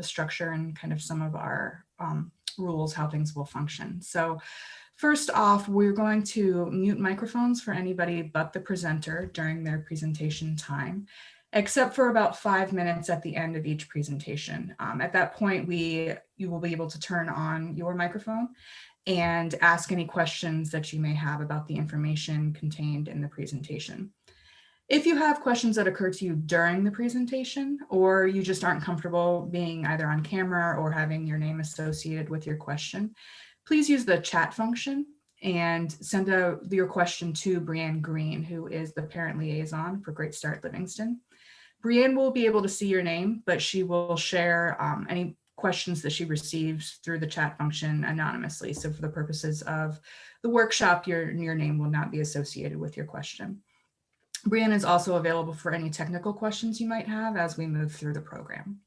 structure and kind of some of our rules, how things will function. So first off, we're going to mute microphones for anybody but the presenter during their presentation time, except for about 5 minutes at the end of each presentation. At that point, you will be able to turn on your microphone and ask any questions that you may have about the information contained in the presentation. If you have questions that occur to you during the presentation, or you just aren't comfortable being either on camera or having your name associated with your question, please use the chat function and send out your question to Brianne Green, who is the parent liaison for Great Start Livingston. Brianne will be able to see your name, but she will share any questions that she receives through the chat function anonymously. So for the purposes of the workshop, your name will not be associated with your question. Brianne is also available for any technical questions you might have as we move through the program.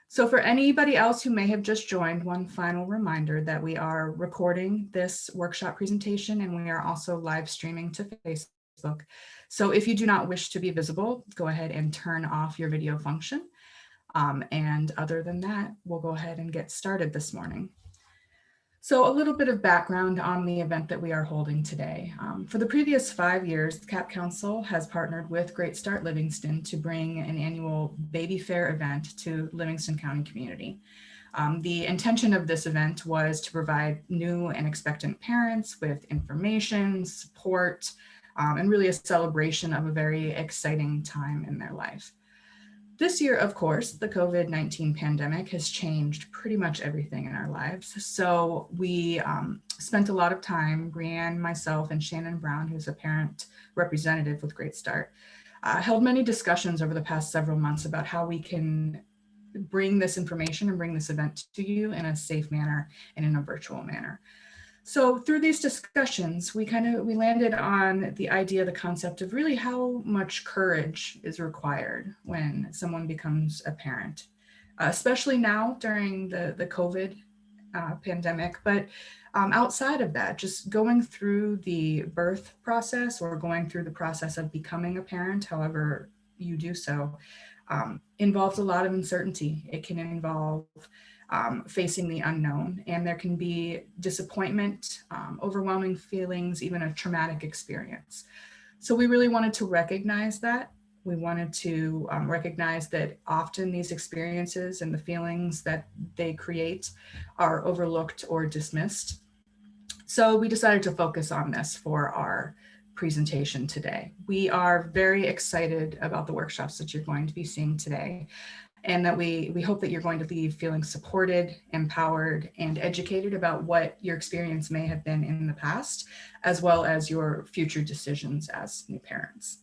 So for anybody else who may have just joined, one final reminder that we are recording this workshop presentation and we are also live streaming to Facebook. So if you do not wish to be visible, go ahead and turn off your video function. And other than that, we'll go ahead and get started this morning. So a little bit of background on the event that we are holding today. For the previous 5 years, the CAP Council has partnered with Great Start Livingston to bring an annual baby fair event to Livingston County community. The intention of this event was to provide new and expectant parents with information, support, and really a celebration of a very exciting time in their life. This year, of course, the COVID-19 pandemic has changed pretty much everything in our lives. So we spent a lot of time, Brianne, myself, and Shannon Brown, who's a parent representative with Great Start, held many discussions over the past several months about how we can bring this information and bring this event to you in a safe manner and in a virtual manner. So through these discussions, we landed on the idea, the concept of really how much courage is required when someone becomes a parent, especially now during the COVID pandemic. But outside of that, just going through the birth process or going through the process of becoming a parent, however you do so, involves a lot of uncertainty. It can involve facing the unknown, and there can be disappointment, overwhelming feelings, even a traumatic experience. So we really wanted to recognize that. We wanted to recognize that often these experiences and the feelings that they create are overlooked or dismissed. So we decided to focus on this for our presentation today. We are very excited about the workshops that you're going to be seeing today, and that we hope that you're going to leave feeling supported, empowered, and educated about what your experience may have been in the past, as well as your future decisions as new parents.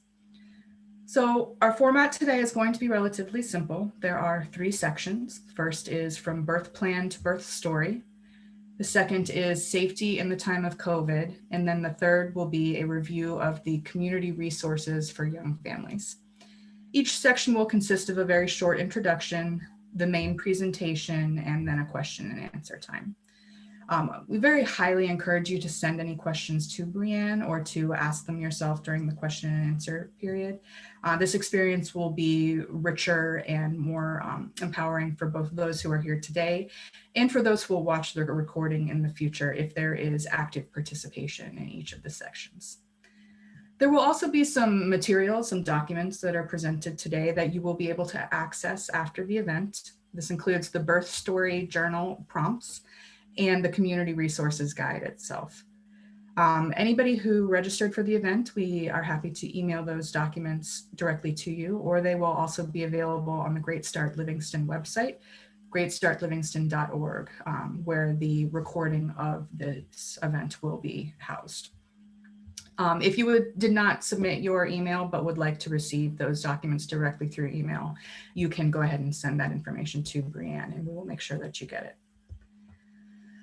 So our format today is going to be relatively simple. There are 3 sections. First is from birth plan to birth story. The second is safety in the time of COVID. And then the third will be a review of the community resources for young families. Each section will consist of a very short introduction, the main presentation, and then a question and answer time. We very highly encourage you to send any questions to Brianne or to ask them yourself during the question and answer period. This experience will be richer and more empowering for both those who are here today and for those who will watch the recording in the future if there is active participation in each of the sections. There will also be some materials, some documents that are presented today that you will be able to access after the event. This includes the birth story journal prompts and the community resources guide itself. Anybody who registered for the event, we are happy to email those documents directly to you, or they will also be available on the Great Start Livingston website, greatstartlivingston.org, where the recording of this event will be housed. If you did not submit your email but would like to receive those documents directly through email, you can go ahead and send that information to Brianne and we will make sure that you get it.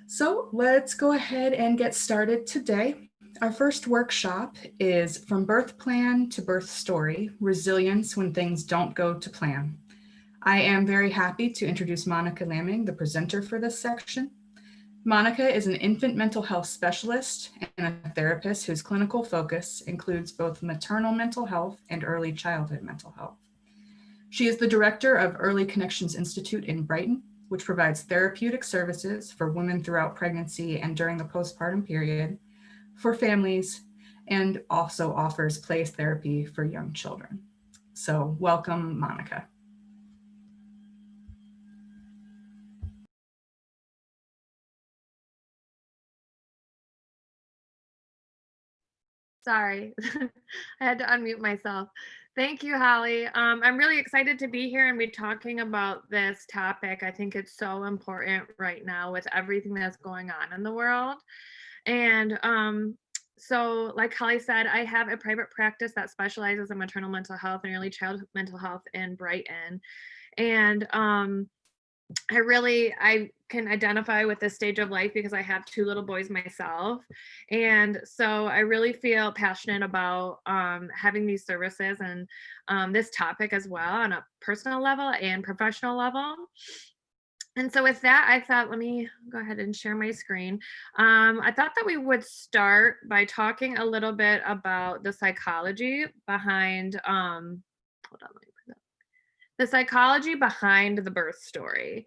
So let's go ahead and get started today. Our first workshop is From Birth Plan to Birth Story, Resilience When Things Don't Go to Plan. I am very happy to introduce Monica Lamming, the presenter for this section. Monica is an infant mental health specialist and a therapist whose clinical focus includes both maternal mental health and early childhood mental health. She is the director of Early Connections Institute in Brighton which provides therapeutic services for women throughout pregnancy and during the postpartum period, for families, and also offers play therapy for young children. So welcome, Monica. Sorry, I had to unmute myself. Thank you, Holly. I'm really excited to be here and be talking about this topic. I think it's so important right now with everything that's going on in the world. And so, like Holly said, I have a private practice that specializes in maternal mental health and early childhood mental health in Brighton. And I can identify with this stage of life because I have two little boys myself. And so I really feel passionate about having these services and this topic as well on a personal level and professional level. And so with that, I thought, let me go ahead and share my screen. I thought that we would start by talking a little bit about the psychology behind, hold on, let me put that, the psychology behind the birth story.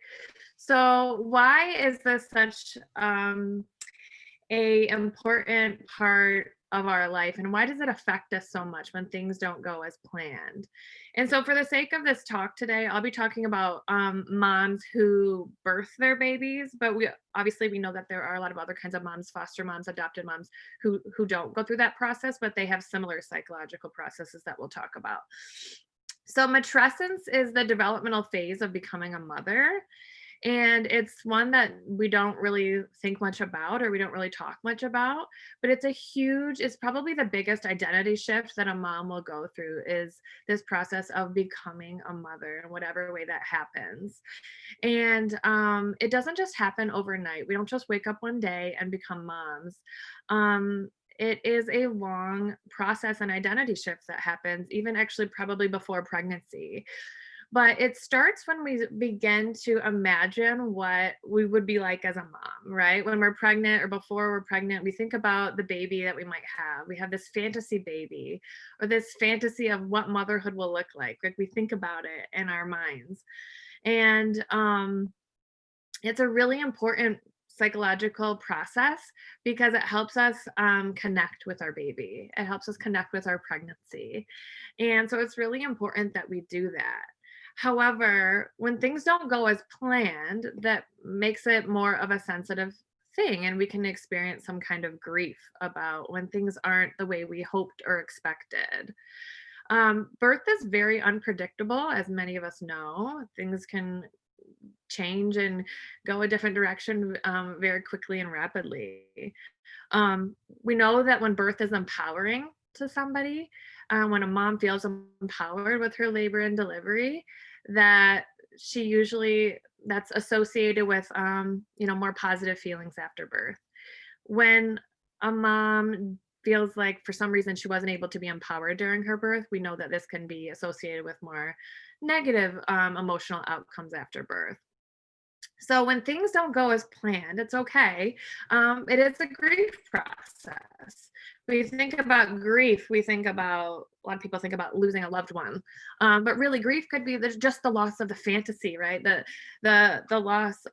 So why is this such a important part of our life, and why does it affect us so much when things don't go as planned? And so for the sake of this talk today, I'll be talking about moms who birth their babies, but we know that there are a lot of other kinds of moms, foster moms, adopted moms, who don't go through that process, but they have similar psychological processes that we'll talk about. So matrescence is the developmental phase of becoming a mother. And it's one that we don't really think much about, or we don't really talk much about, but it's probably the biggest identity shift that a mom will go through, is this process of becoming a mother in whatever way that happens. And it doesn't just happen overnight. We don't just wake up one day and become moms. Um, it is a long process and identity shift that happens, even actually probably before pregnancy. But it starts when we begin to imagine what we would be like as a mom, right? When we're pregnant or before we're pregnant, we think about the baby that we might have. We have this fantasy baby or this fantasy of what motherhood will look like. Like we think about it in our minds. And it's a really important psychological process because it helps us connect with our baby. It helps us connect with our pregnancy. And so it's really important that we do that. However, when things don't go as planned, that makes it more of a sensitive thing, and we can experience some kind of grief about when things aren't the way we hoped or expected. Birth is very unpredictable, as many of us know. Things can change and go a different direction very quickly and rapidly. We know that when birth is empowering to somebody, when a mom feels empowered with her labor and delivery, that she usually that's associated with more positive feelings after birth. When a mom feels like for some reason she wasn't able to be empowered during her birth, we know that this can be associated with more negative emotional outcomes after birth. So when things don't go as planned, it's okay. It is a grief process. We think about grief, we think about, a lot of people think about losing a loved one, but really grief could be just the loss of the fantasy, right? The loss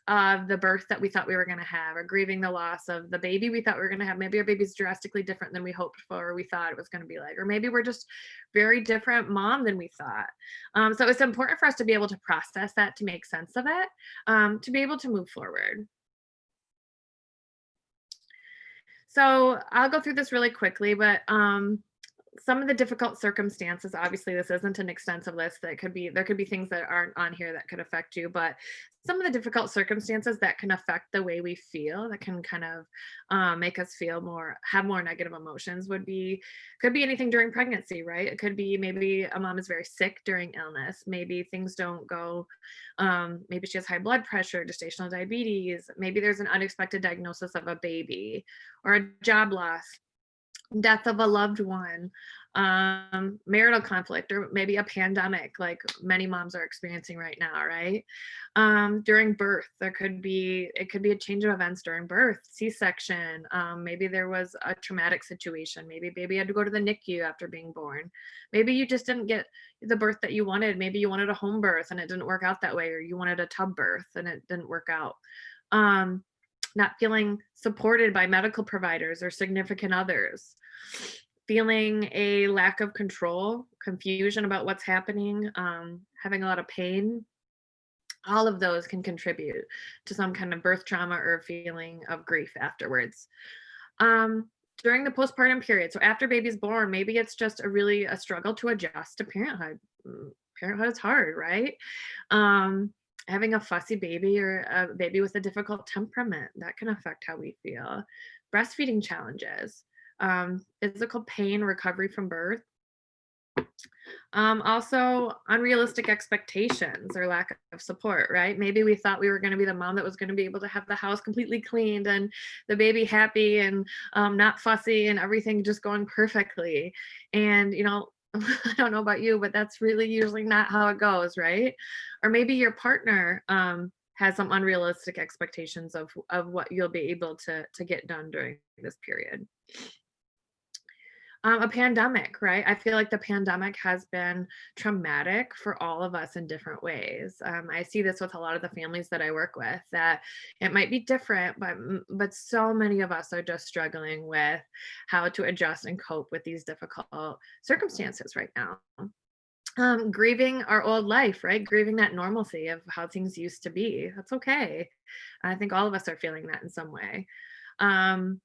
of the birth that we thought we were going to have, or grieving the loss of the baby we thought we were going to have. Maybe our baby's drastically different than we hoped for, or we thought it was going to be like, or maybe we're just very different mom than we thought. So it's important for us to be able to process that, to make sense of it, to be able to move forward. So I'll go through this really quickly, but some of the difficult circumstances, obviously this isn't an extensive list, there could be things that aren't on here that could affect you, but some of the difficult circumstances that can affect the way we feel, that can kind of make us have more negative emotions, could be anything during pregnancy, right? It could be maybe a mom is very sick during illness, maybe things don't go, maybe she has high blood pressure, gestational diabetes, maybe there's an unexpected diagnosis of a baby or a job loss. death of a loved one, marital conflict, or maybe a pandemic like many moms are experiencing right now, right? During birth, it could be a change of events during birth, C-section. Maybe there was a traumatic situation. Maybe baby had to go to the NICU after being born. Maybe you just didn't get the birth that you wanted. Maybe you wanted a home birth and it didn't work out that way, or you wanted a tub birth and it didn't work out. Um, Not feeling supported by medical providers or significant others, feeling a lack of control, confusion about what's happening, having a lot of pain. All of those can contribute to some kind of birth trauma or feeling of grief afterwards. Um, During the postpartum period, so after baby's born, maybe it's just a struggle to adjust to parenthood. Parenthood is hard, right? um, Having a fussy baby or a baby with a difficult temperament, that can affect how we feel. Breastfeeding challenges, physical pain, recovery from birth. Also unrealistic expectations or lack of support, right? Maybe we thought we were going to be the mom that was going to be able to have the house completely cleaned and the baby happy and not fussy and everything just going perfectly. And, I don't know about you, but that's really usually not how it goes, right? Or maybe your partner has some unrealistic expectations of what you'll be able to get done during this period. A pandemic, right? I feel like the pandemic has been traumatic for all of us in different ways. I see this with a lot of the families that I work with, that it might be different, but so many of us are just struggling with how to adjust and cope with these difficult circumstances right now. Grieving our old life, right? Grieving that normalcy of how things used to be. That's okay. I think all of us are feeling that in some way. Um,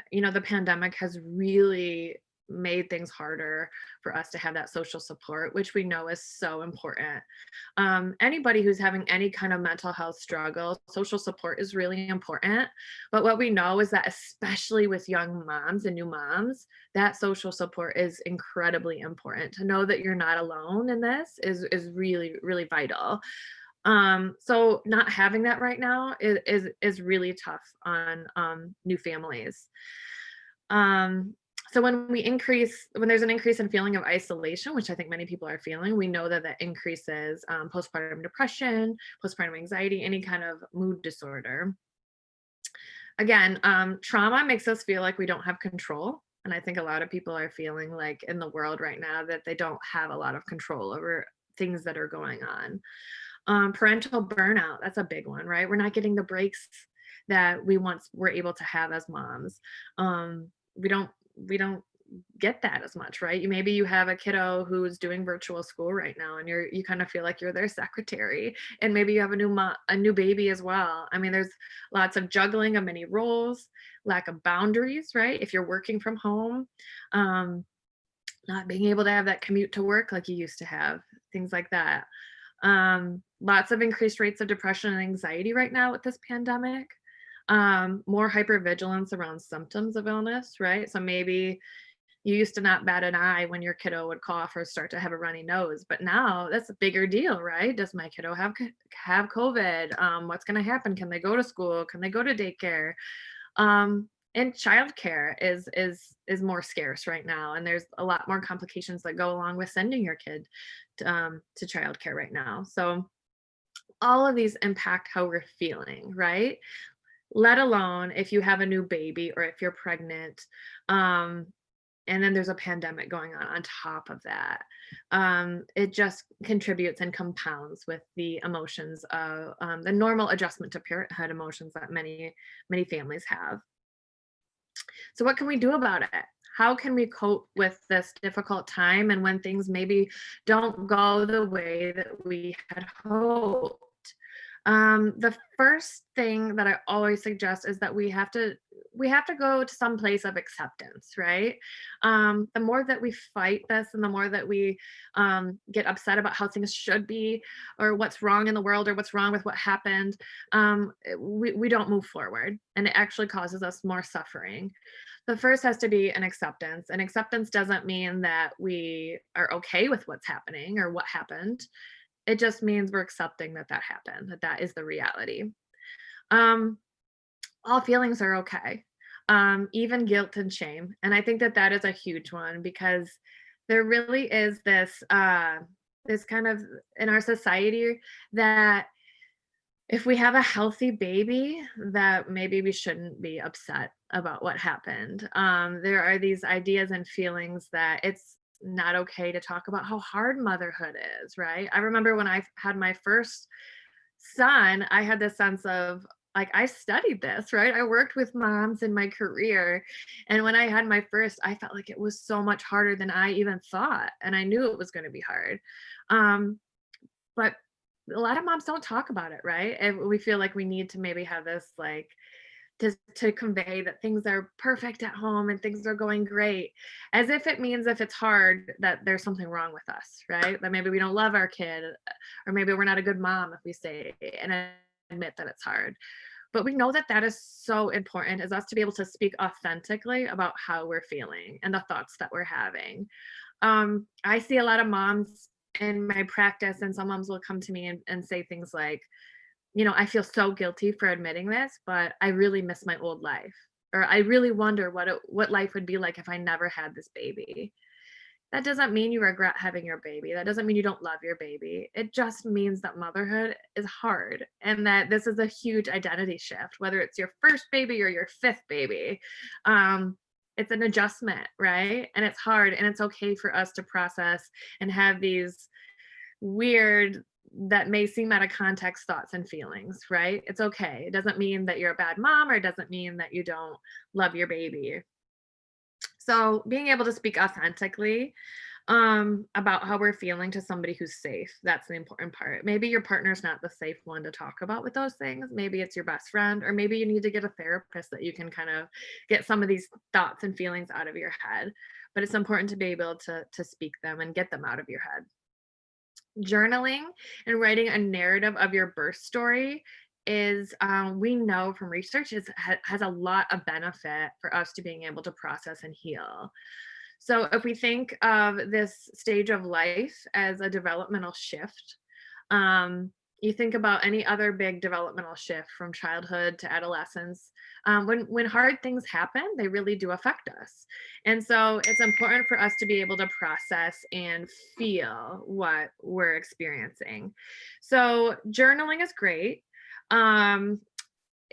the pandemic has really made things harder for us to have that social support, which we know is so important. Anybody who's having any kind of mental health struggle, social support is really important. But what we know is that, especially with young moms and new moms, that social support is incredibly important. To know that you're not alone in this is really, really vital. So not having that right now is really tough on new families. Um, so when there's an increase in feeling of isolation, which I think many people are feeling, we know that that increases postpartum depression, postpartum anxiety, any kind of mood disorder. Again, trauma makes us feel like we don't have control. And I think a lot of people are feeling like in the world right now that they don't have a lot of control over things that are going on. Parental burnout, that's a big one, right? We're not getting the breaks that we once were able to have as moms. We don't get that as much, right? Maybe you have a kiddo who's doing virtual school right now, and you kind of feel like you're their secretary, and maybe you have a new baby as well. I mean, there's lots of juggling of many roles, lack of boundaries, right? If you're working from home, um, not being able to have that commute to work like you used to have, things like that. Lots of increased rates of depression and anxiety right now with this pandemic. More hypervigilance around symptoms of illness, right? So maybe you used to not bat an eye when your kiddo would cough or start to have a runny nose, but now that's a bigger deal, right? Does my kiddo have COVID? What's going to happen? Can they go to school? Can they go to daycare? And childcare is more scarce right now, and there's a lot more complications that go along with sending your kid to childcare right now. So all of these impact how we're feeling, right? Let alone if you have a new baby or if you're pregnant. And then there's a pandemic going on top of that. It just contributes and compounds with the emotions of the normal adjustment to parenthood emotions that many families have. So what can we do about it? How can we cope with this difficult time and when things maybe don't go the way that we had hoped? The first thing that I always suggest is that we have to go to some place of acceptance, right? The more that we fight this and the more that we get upset about how things should be or what's wrong in the world or what's wrong with what happened, we don't move forward, and it actually causes us more suffering. The first has to be an acceptance, and acceptance doesn't mean that we are okay with what's happening or what happened. It just means we're accepting that that happened, that that is the reality. Um, all feelings are okay. even guilt and shame. And I think that that is a huge one because there really is this kind of in our society that if we have a healthy baby, that maybe we shouldn't be upset about what happened. There are these ideas and feelings that it's not okay to talk about how hard motherhood is, right? I remember when I had my first son, I had this sense of like I studied this, right? I worked with moms in my career. And when I had my first, I felt like it was so much harder than I even thought. And I knew it was going to be hard. Um, but a lot of moms don't talk about it, right? And we feel like we need to maybe have this like to convey that things are perfect at home and things are going great, as if it means if it's hard that there's something wrong with us, right? That maybe we don't love our kid, or maybe we're not a good mom if we say and admit that it's hard. But we know that that is so important, is us to be able to speak authentically about how we're feeling and the thoughts that we're having. I see a lot of moms in my practice, and some moms will come to me and say things like, I feel so guilty for admitting this, but I really miss my old life. Or I really wonder what life would be like if I never had this baby. That doesn't mean you regret having your baby. That doesn't mean you don't love your baby. It just means that motherhood is hard and that this is a huge identity shift, whether it's your first baby or your fifth baby. Um, it's an adjustment, right? And it's hard, and it's okay for us to process and have these weird, that may seem out of context, thoughts and feelings, right? It's okay. It doesn't mean that you're a bad mom, or it doesn't mean that you don't love your baby. So being able to speak authentically about how we're feeling to somebody who's safe, that's the important part. Maybe your partner's not the safe one to talk about with those things. Maybe it's your best friend, or maybe you need to get a therapist that you can kind of get some of these thoughts and feelings out of your head. But it's important to be able to speak them and get them out of your head. Journaling and writing a narrative of your birth story is, we know from research, has a lot of benefit for us to being able to process and heal. So if we think of this stage of life as a developmental shift, um, you think about any other big developmental shift from childhood to adolescence. When hard things happen, they really do affect us, and so it's important for us to be able to process and feel what we're experiencing. So journaling is great. Um,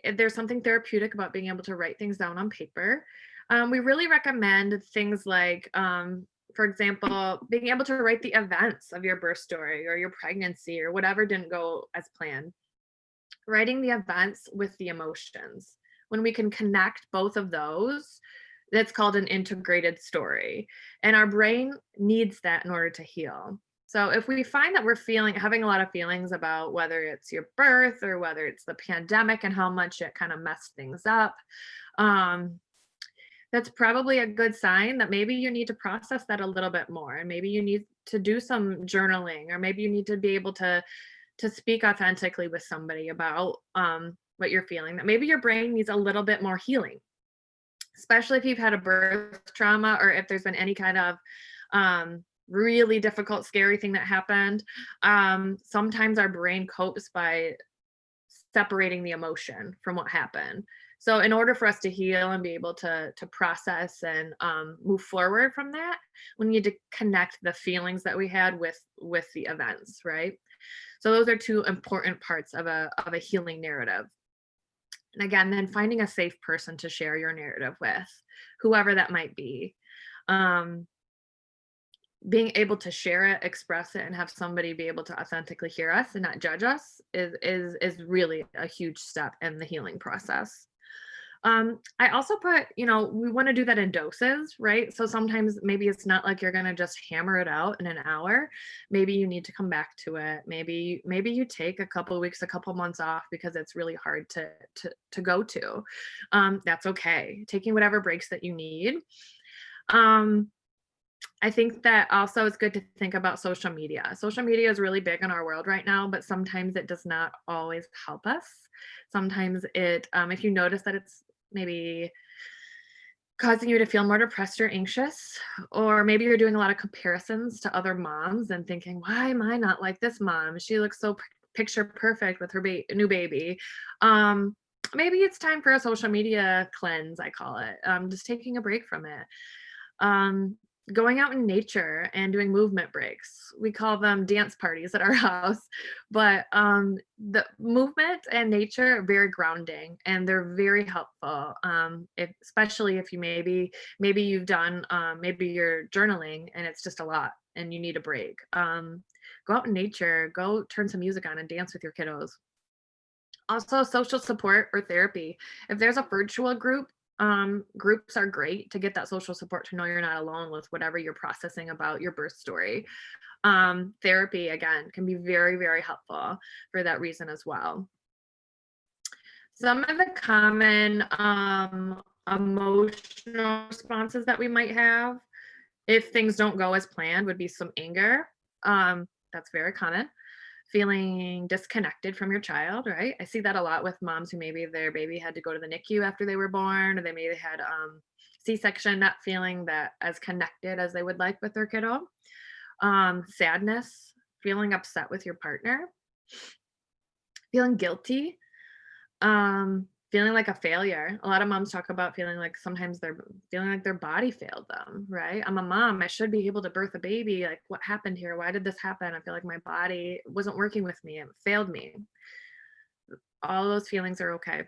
there's something therapeutic about being able to write things down on paper. We really recommend things like, for example, being able to write the events of your birth story or your pregnancy or whatever didn't go as planned. Writing the events with the emotions. When we can connect both of those, that's called an integrated story. And our brain needs that in order to heal. So if we find that we're having a lot of feelings about whether it's your birth or whether it's the pandemic and how much it kind of messed things up, um, that's probably a good sign that maybe you need to process that a little bit more, and maybe you need to do some journaling, or maybe you need to be able to speak authentically with somebody about what you're feeling, that maybe your brain needs a little bit more healing, especially if you've had a birth trauma, or if there's been any kind of really difficult, scary thing that happened. Sometimes our brain copes by separating the emotion from what happened. So in order for us to heal and be able to process and move forward from that, we need to connect the feelings that we had with the events, right? So those are two important parts of a healing narrative. And again, then finding a safe person to share your narrative with, whoever that might be. Um, Being able to share it, express it, and have somebody be able to authentically hear us and not judge us is really a huge step in the healing process. I also put, we want to do that in doses, right? So sometimes maybe it's not like you're gonna just hammer it out in an hour. Maybe you need to come back to it. Maybe you take a couple of weeks, a couple months off because it's really hard to go to. That's okay. Taking whatever breaks that you need. Um, I think that also it's good to think about social media. Social media is really big in our world right now, but sometimes it does not always help us. Sometimes if you notice that it's maybe causing you to feel more depressed or anxious, or maybe you're doing a lot of comparisons to other moms and thinking, why am I not like this mom? She looks so picture perfect with her new baby. Um, maybe it's time for a social media cleanse, I call it. Just taking a break from it. Um, Going out in nature and doing movement breaks. We call them dance parties at our house, but the movement and nature are very grounding and they're very helpful. Especially if you maybe you've done maybe you're journaling and it's just a lot and you need a break. Go out in nature, go turn some music on and dance with your kiddos. Also, social support or therapy. If there's a virtual group, groups are great to get that social support to know you're not alone with whatever you're processing about your birth story. Therapy, again, can be very, very helpful for that reason as well. Some of the common emotional responses that we might have if things don't go as planned would be some anger. That's very common. Feeling disconnected from your child, right? I see that a lot with moms who maybe their baby had to go to the NICU after they were born, or they maybe had C-section, not feeling that as connected as they would like with their kiddo. Sadness, feeling upset with your partner, feeling guilty, feeling like a failure. A lot of moms talk about feeling like sometimes they're feeling like their body failed them, right? I'm a mom. I should be able to birth a baby. Like, what happened here? Why did this happen? I feel like my body wasn't working with me. It failed me. All those feelings are okay.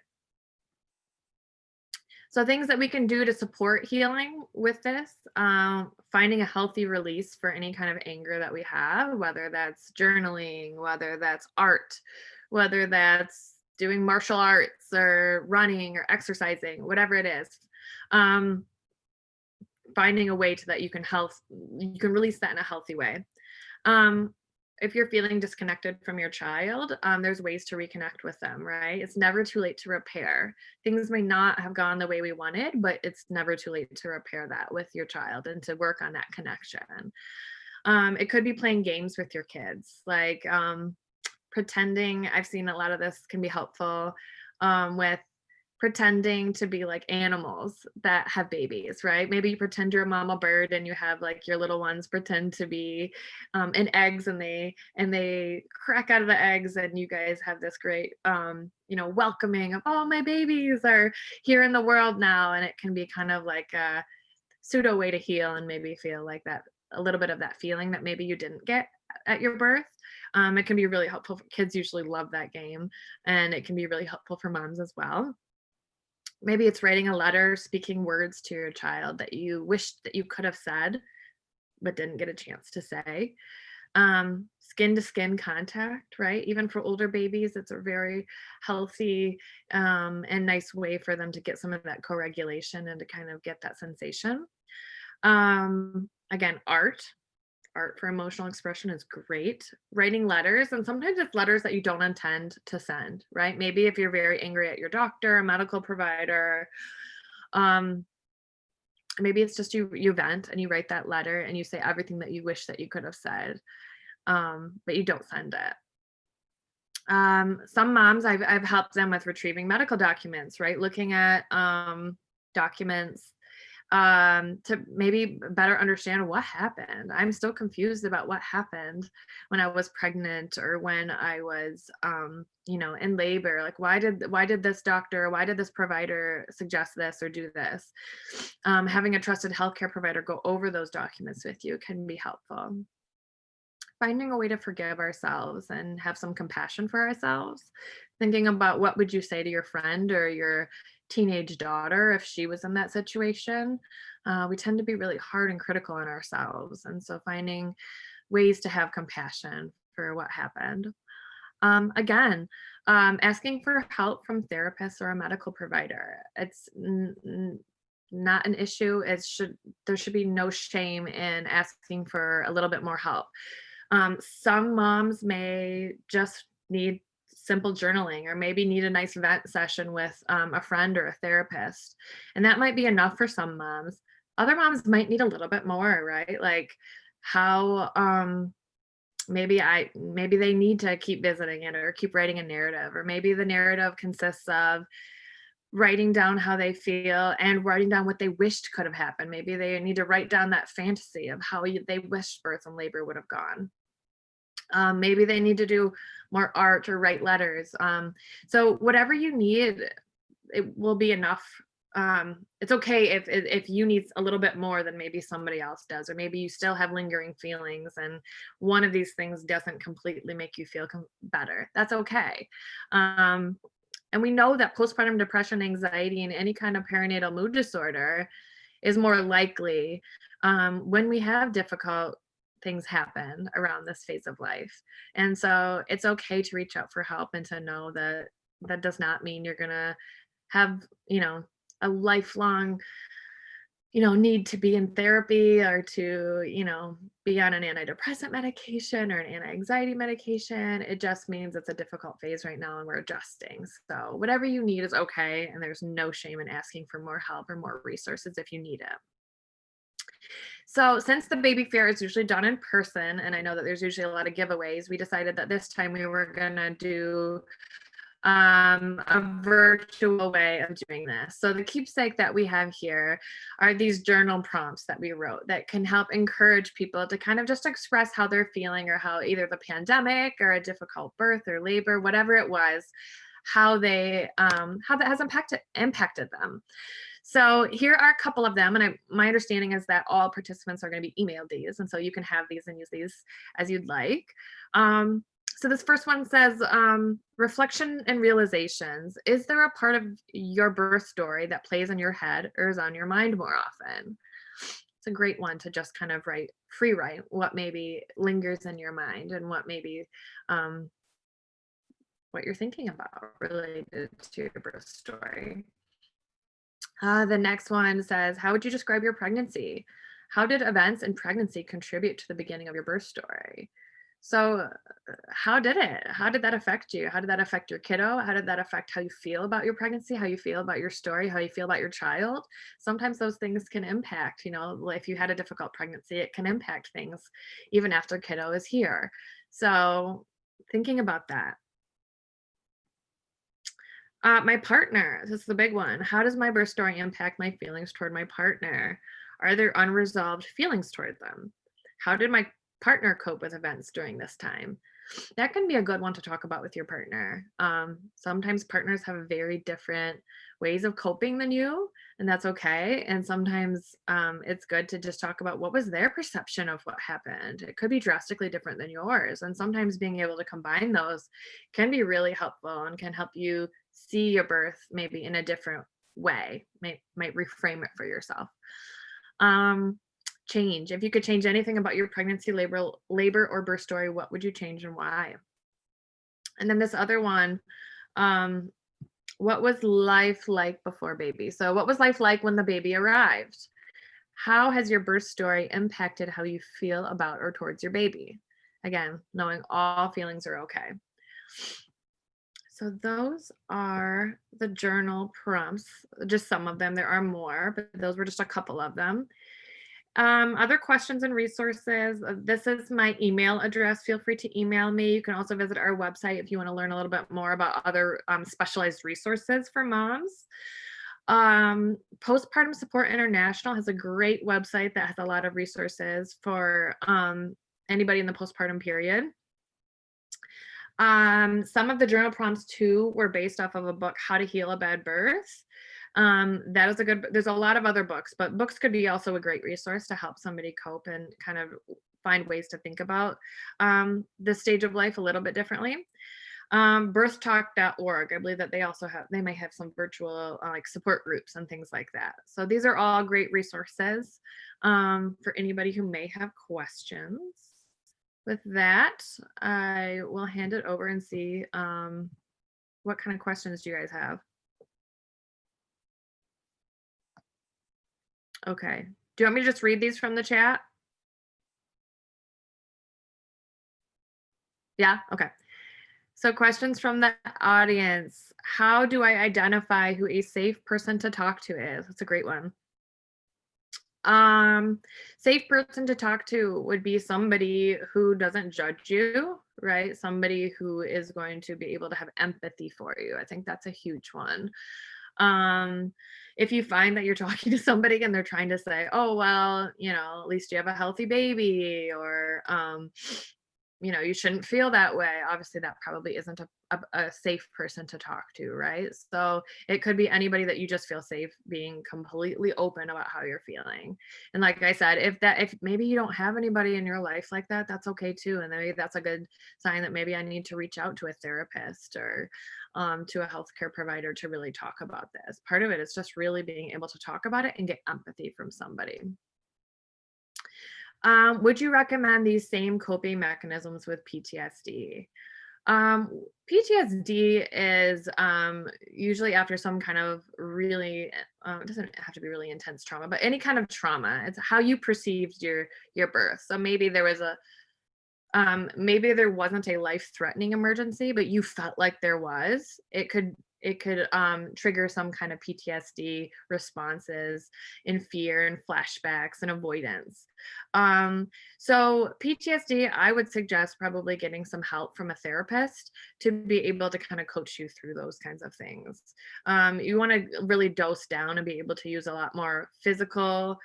So things that we can do to support healing with this, finding a healthy release for any kind of anger that we have, whether that's journaling, whether that's art, whether that's doing martial arts or running or exercising, whatever it is. Um, Finding a way to that you can release that in a healthy way. Um, if you're feeling disconnected from your child, there's ways to reconnect with them, right? It's never too late to repair. Things may not have gone the way we wanted, but it's never too late to repair that with your child and to work on that connection. It could be playing games with your kids, like pretending. I've seen a lot of this can be helpful with pretending to be like animals that have babies, right? Maybe you pretend you're a mama bird and you have like your little ones pretend to be in eggs, and they crack out of the eggs, and you guys have this great welcoming of, oh, my babies are here in the world now. And it can be kind of like a pseudo way to heal and maybe feel like that, a little bit of that feeling that maybe you didn't get at your birth. It can be really helpful. Kids usually love that game, and it can be really helpful for moms as well. Maybe it's writing a letter, speaking words to your child that you wished that you could have said, but didn't get a chance to say. Skin to skin contact, right? Even for older babies, it's a very healthy and nice way for them to get some of that co-regulation and to kind of get that sensation. Again, art for emotional expression is great. Writing letters, and sometimes it's letters that you don't intend to send, right? Maybe if you're very angry at your doctor, a medical provider, um, maybe it's just you vent and you write that letter and you say everything that you wish that you could have said, but you don't send it. Some moms, I've helped them with retrieving medical documents, right? Looking at documents to maybe better understand what happened. I'm still confused about what happened when I was pregnant or when I was, in labor. Like, why did this doctor, why did this provider suggest this or do this? Having a trusted healthcare provider go over those documents with you can be helpful. Finding a way to forgive ourselves and have some compassion for ourselves. Thinking about what would you say to your friend or your teenage daughter if she was in that situation. We tend to be really hard and critical on ourselves. And so finding ways to have compassion for what happened. Again, asking for help from therapists or a medical provider. It's not an issue. There should be no shame in asking for a little bit more help. Some moms may just need simple journaling or maybe need a nice vent session with a friend or a therapist. And that might be enough for some moms. Other moms might need a little bit more, right? Like how maybe they need to keep visiting it or keep writing a narrative, or maybe the narrative consists of writing down how they feel and writing down what they wished could have happened. Maybe they need to write down that fantasy of how they wished birth and labor would have gone. Maybe they need to do more art or write letters. So whatever you need, it will be enough. It's okay if you need a little bit more than maybe somebody else does, or maybe you still have lingering feelings and one of these things doesn't completely make you feel better. That's okay. Um, and we know that postpartum depression, anxiety, and any kind of perinatal mood disorder is more likely when we have difficult things happen around this phase of life. And so it's okay to reach out for help and to know that that does not mean you're going to have, a lifelong, need to be in therapy or to, be on an antidepressant medication or an anti-anxiety medication. It just means it's a difficult phase right now and we're adjusting. So whatever you need is okay. And there's no shame in asking for more help or more resources if you need it. So since the baby fair is usually done in person, and I know that there's usually a lot of giveaways, we decided that this time we were gonna do a virtual way of doing this. So the keepsake that we have here are these journal prompts that we wrote that can help encourage people to kind of just express how they're feeling or how either the pandemic or a difficult birth or labor, whatever it was, how that has impacted them. So here are a couple of them, and my understanding is that all participants are going to be emailed these, and so you can have these and use these as you'd like. So this first one says, reflection and realizations. Is there a part of your birth story that plays in your head or is on your mind more often? It's a great one to just kind of free write what maybe lingers in your mind and what maybe what you're thinking about related to your birth story. The next one says, how would you describe your pregnancy? How did events in pregnancy contribute to the beginning of your birth story? So, how did it? How did that affect you? How did that affect your kiddo? How did that affect how you feel about your pregnancy? How you feel about your story? How you feel about your child? Sometimes those things can impact, if you had a difficult pregnancy, it can impact things even after kiddo is here. So, thinking about that. My partner, this is the big one. How does my birth story impact my feelings toward my partner? Are there unresolved feelings toward them? How did my partner cope with events during this time? That can be a good one to talk about with your partner. Sometimes partners have very different ways of coping than you, and that's okay. And sometimes it's good to just talk about what was their perception of what happened. It could be drastically different than yours. And sometimes being able to combine those can be really helpful and can help you see your birth maybe in a different way, might reframe it for yourself. Change. If you could change anything about your pregnancy, labor or birth story, what would you change and why? And then this other one, what was life like before baby? So what was life like when the baby arrived? How has your birth story impacted how you feel about or towards your baby? Again, knowing all feelings are okay. So those are the journal prompts, just some of them. There are more, but those were just a couple of them. Other questions and resources. This is my email address. Feel free to email me. You can also visit our website if you want to learn a little bit more about other specialized resources for moms. Postpartum Support International has a great website that has a lot of resources for anybody in the postpartum period. Some of the journal prompts too were based off of a book, How to Heal a Bad Birth. That is there's a lot of other books, but books could be also a great resource to help somebody cope and kind of find ways to think about this stage of life a little bit differently. Birthtalk.org, I believe that they might have some virtual like support groups and things like that. So these are all great resources for anybody who may have questions. With that, I will hand it over and see what kind of questions do you guys have? Okay. Do you want me to just read these from the chat? Yeah? Okay. So questions from the audience. How do I identify who a safe person to talk to is? That's a great one. Safe person to talk to would be somebody who doesn't judge you, right? Somebody who is going to be able to have empathy for you. I think that's a huge one. If you find that you're talking to somebody and they're trying to say, oh, well, at least you have a healthy baby, or you shouldn't feel that way. Obviously, that probably isn't a safe person to talk to, right? So it could be anybody that you just feel safe being completely open about how you're feeling. And like I said, if maybe you don't have anybody in your life like that, that's okay too. And maybe that's a good sign that maybe I need to reach out to a therapist or to a healthcare provider to really talk about this. Part of it is just really being able to talk about it and get empathy from somebody. Would you recommend these same coping mechanisms with PTSD? PTSD is usually after some kind of really, it doesn't have to be really intense trauma, but any kind of trauma. It's how you perceived your birth. So maybe there wasn't a life-threatening emergency, but you felt like there was. It could trigger some kind of PTSD responses in fear and flashbacks and avoidance. So PTSD, I would suggest probably getting some help from a therapist to be able to kind of coach you through those kinds of things. You want to really dose down and be able to use a lot more physical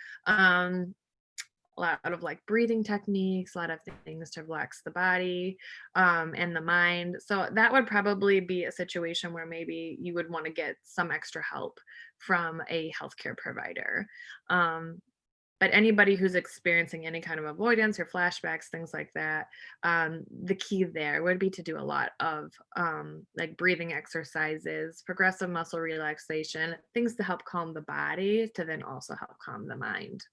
a lot of like breathing techniques, a lot of things to relax the body and the mind. So that would probably be a situation where maybe you would want to get some extra help from a healthcare provider. But anybody who's experiencing any kind of avoidance or flashbacks, things like that, the key there would be to do a lot of like breathing exercises, progressive muscle relaxation, things to help calm the body, to then also help calm the mind.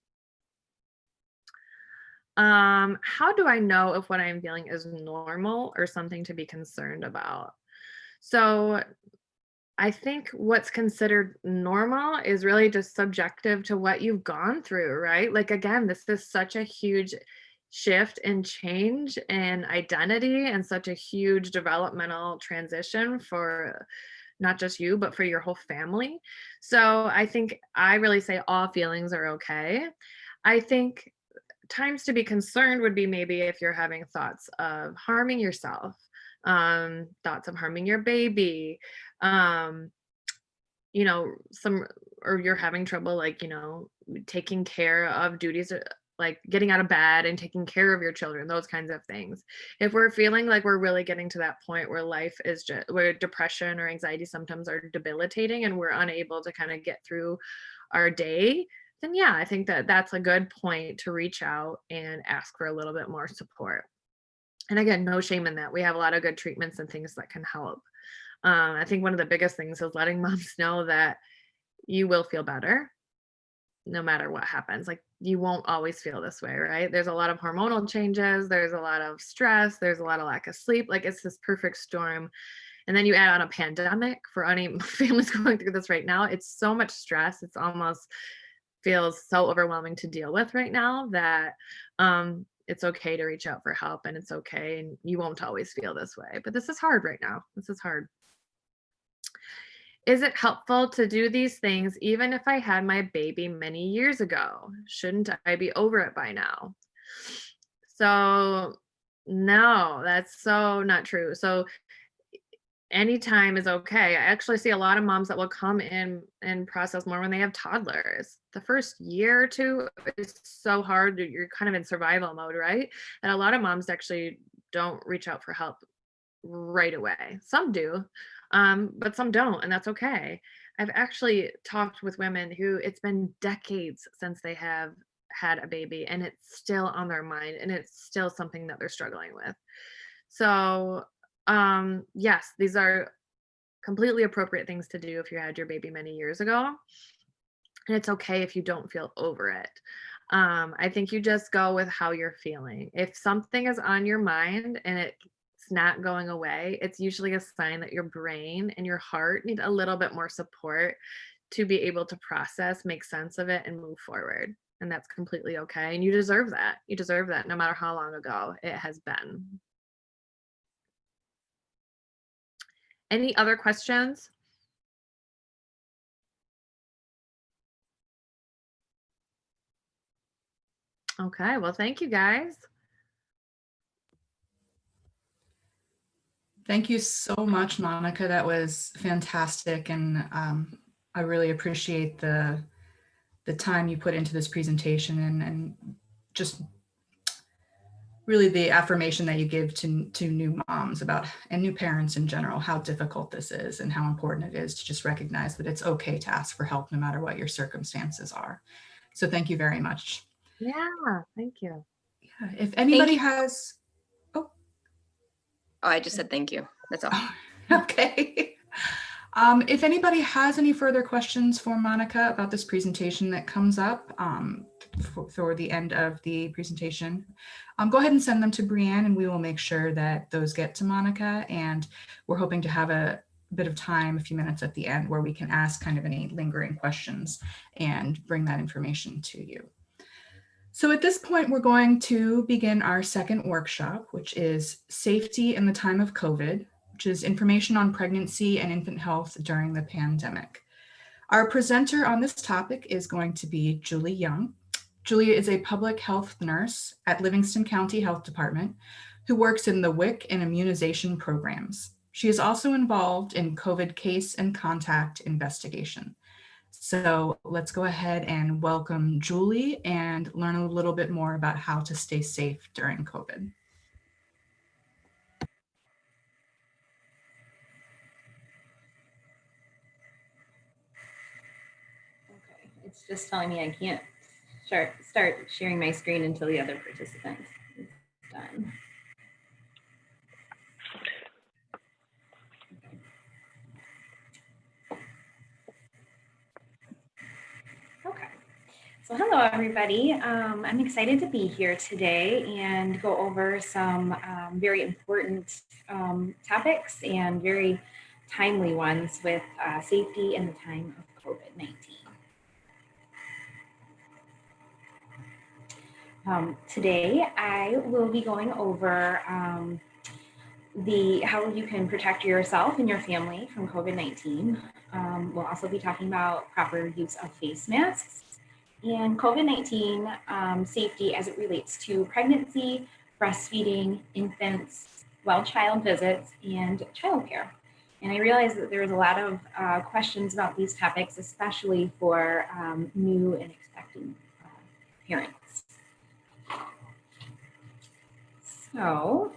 How do I know if what I'm feeling is normal or something to be concerned about? So I think what's considered normal is really just subjective to what you've gone through, right? Like, again, this is such a huge shift and change in identity and such a huge developmental transition for not just you, but for your whole family. So I think I really say all feelings are okay. I think times to be concerned would be maybe if you're having thoughts of harming yourself, thoughts of harming your baby, um, some, or you're having trouble, like, taking care of duties, like getting out of bed and taking care of your children, those kinds of things. If we're feeling like we're really getting to that point where life is just, where depression or anxiety sometimes are debilitating and we're unable to kind of get through our day, then yeah, I think that that's a good point to reach out and ask for a little bit more support. And again, no shame in that. We have a lot of good treatments and things that can help. I think one of the biggest things is letting moms know that you will feel better no matter what happens. Like, you won't always feel this way, right? There's a lot of hormonal changes, there's a lot of stress, there's a lot of lack of sleep. Like, it's this perfect storm. And then you add on a pandemic for any families going through this right now. It's so much stress. It's almost feels so overwhelming to deal with right now that it's okay to reach out for help, and it's okay, and you won't always feel this way. But this is hard right now. This is hard. Is it helpful to do these things even if I had my baby many years ago? Shouldn't I be over it by now? So, no, that's so not true. So, anytime is okay. I actually see a lot of moms that will come in and process more when they have toddlers. The first year or two is so hard. You're kind of in survival mode, right? And a lot of moms actually don't reach out for help right away. Some do, but some don't, and that's okay. I've actually talked with women who it's been decades since they have had a baby, and it's still on their mind, and it's still something that they're struggling with. So, yes, these are completely appropriate things to do if you had your baby many years ago. And it's okay if you don't feel over it. I think you just go with how you're feeling. If something is on your mind and it's not going away, it's usually a sign that your brain and your heart need a little bit more support to be able to process, make sense of it, and move forward. And that's completely okay. And you deserve that. You deserve that no matter how long ago it has been. Any other questions? Okay, well, thank you guys. Thank you so much, Monica. That was fantastic. And I really appreciate the time you put into this presentation and just really the affirmation that you give to new moms about and new parents in general, how difficult this is and how important it is to just recognize that it's okay to ask for help no matter what your circumstances are. So thank you very much. Yeah, thank you. Yeah, if Thank anybody you. has, oh, Oh, I just said thank you. That's all. okay. If anybody has any further questions for Monica about this presentation that comes up for the end of the presentation, go ahead and send them to Brianne and we will make sure that those get to Monica. And we're hoping to have a bit of time, a few minutes at the end where we can ask kind of any lingering questions and bring that information to you. So at this point, we're going to begin our second workshop, which is Safety in the Time of COVID, which is information on pregnancy and infant health during the pandemic. Our presenter on this topic is going to be Julie Young. Julie is a public health nurse at Livingston County Health Department who works in the WIC and immunization programs. She is also involved in COVID case and contact investigation. So let's go ahead and welcome Julie and learn a little bit more about how to stay safe during COVID. Okay, it's just telling me I can't start sharing my screen until the other participant is done. Okay, so hello everybody. I'm excited to be here today and go over some very important topics and very timely ones with safety in the time of COVID-19. Today, I will be going over how you can protect yourself and your family from COVID-19. We'll also be talking about proper use of face masks and COVID-19 safety as it relates to pregnancy, breastfeeding, infants, well-child visits, and childcare. And I realize that there's a lot of questions about these topics, especially for new and expecting parents. So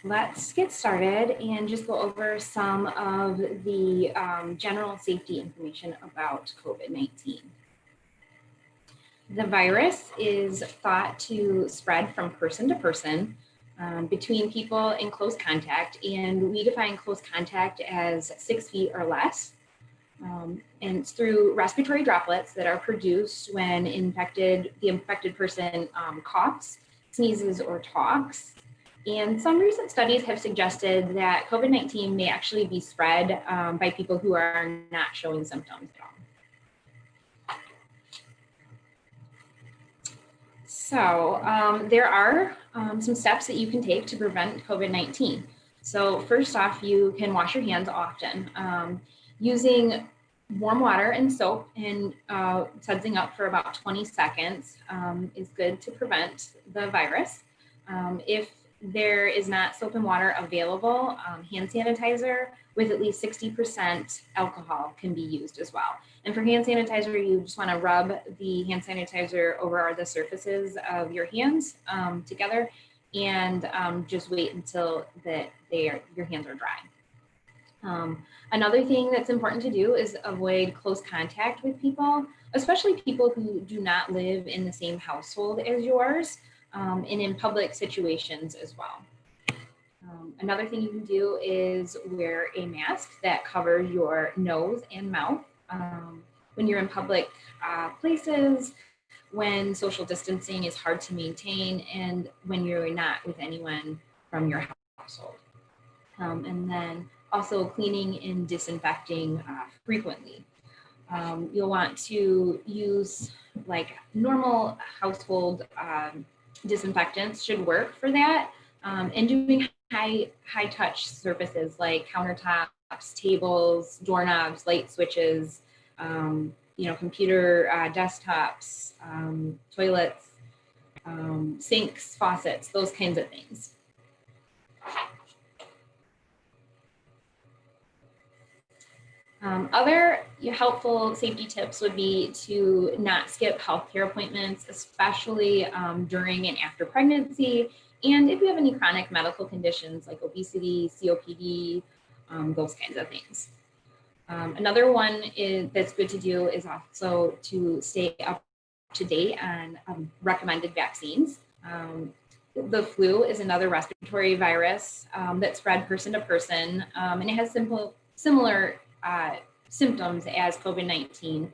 let's get started and just go over some of the general safety information about COVID-19. The virus is thought to spread from person to person between people in close contact, and we define close contact as 6 feet or less. And it's through respiratory droplets that are produced when the infected person coughs, sneezes, or talks. And some recent studies have suggested that COVID-19 may actually be spread by people who are not showing symptoms at all. So there are some steps that you can take to prevent COVID-19. So first off, you can wash your hands often. Using warm water and soap and sudsing up for about 20 seconds is good to prevent the virus. If there is not soap and water available, hand sanitizer with at least 60% alcohol can be used as well. And for hand sanitizer, you just want to rub the hand sanitizer over the surfaces of your hands together and just wait until your hands are dry. Another thing that's important to do is avoid close contact with people, especially people who do not live in the same household as yours. And in public situations as well. Another thing you can do is wear a mask that covers your nose and mouth when you're in public places, when social distancing is hard to maintain, and when you're not with anyone from your household. And then also cleaning and disinfecting frequently. You'll want to use like normal household disinfectants should work for that, and doing high touch surfaces like countertops, tables, doorknobs, light switches, computer desktops, toilets, sinks, faucets, those kinds of things. Other helpful safety tips would be to not skip healthcare appointments, especially during and after pregnancy and if you have any chronic medical conditions like obesity, COPD, those kinds of things. Another one that's good to do is also to stay up to date on recommended vaccines. The flu is another respiratory virus that spread person to person, and it has similar symptoms as COVID-19.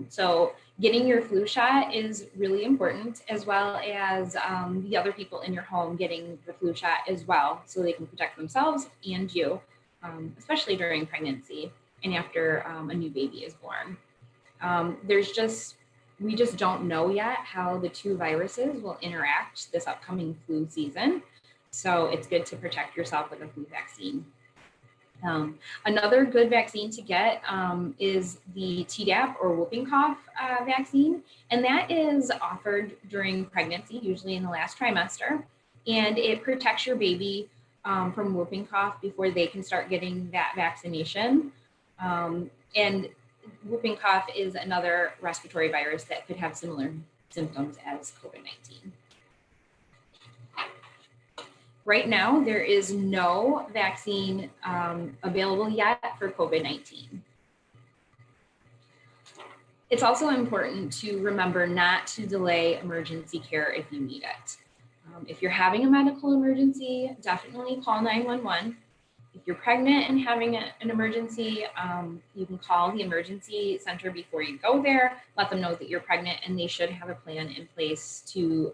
So getting your flu shot is really important, as well as the other people in your home getting the flu shot as well, so they can protect themselves and you, especially during pregnancy and after a new baby is born. We just don't know yet how the two viruses will interact this upcoming flu season. So it's good to protect yourself with a flu vaccine. Another good vaccine to get is the Tdap or whooping cough vaccine. And that is offered during pregnancy, usually in the last trimester. And it protects your baby from whooping cough before they can start getting that vaccination. And whooping cough is another respiratory virus that could have similar symptoms as COVID-19. Right now, there is no vaccine available yet for COVID-19. It's also important to remember not to delay emergency care if you need it. If you're having a medical emergency, definitely call 911. If you're pregnant and having an emergency, you can call the emergency center before you go there, let them know that you're pregnant, and they should have a plan in place to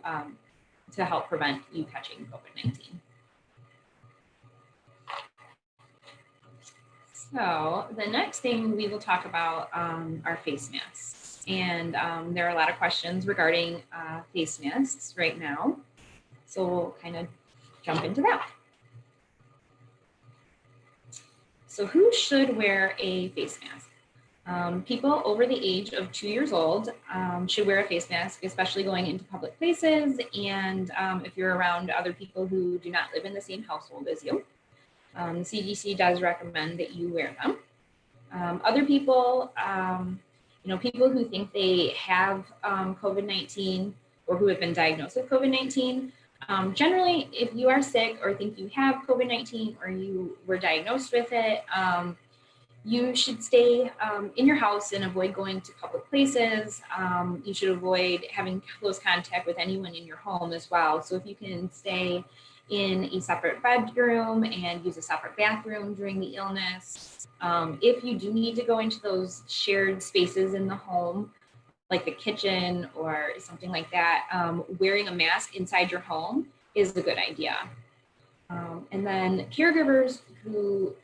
help prevent you catching COVID-19. So the next thing we will talk about are face masks. And there are a lot of questions regarding face masks right now. So we'll kind of jump into that. So who should wear a face mask? People over the age of 2 years old should wear a face mask, especially going into public places and if you're around other people who do not live in the same household as you. The CDC does recommend that you wear them. Other people, people who think they have COVID-19 or who have been diagnosed with COVID-19, generally, if you are sick or think you have COVID-19 or you were diagnosed with it, you should stay in your house and avoid going to public places. You should avoid having close contact with anyone in your home as well. So if you can stay in a separate bedroom and use a separate bathroom during the illness. If you do need to go into those shared spaces in the home, like the kitchen or something like that, wearing a mask inside your home is a good idea. And then caregivers who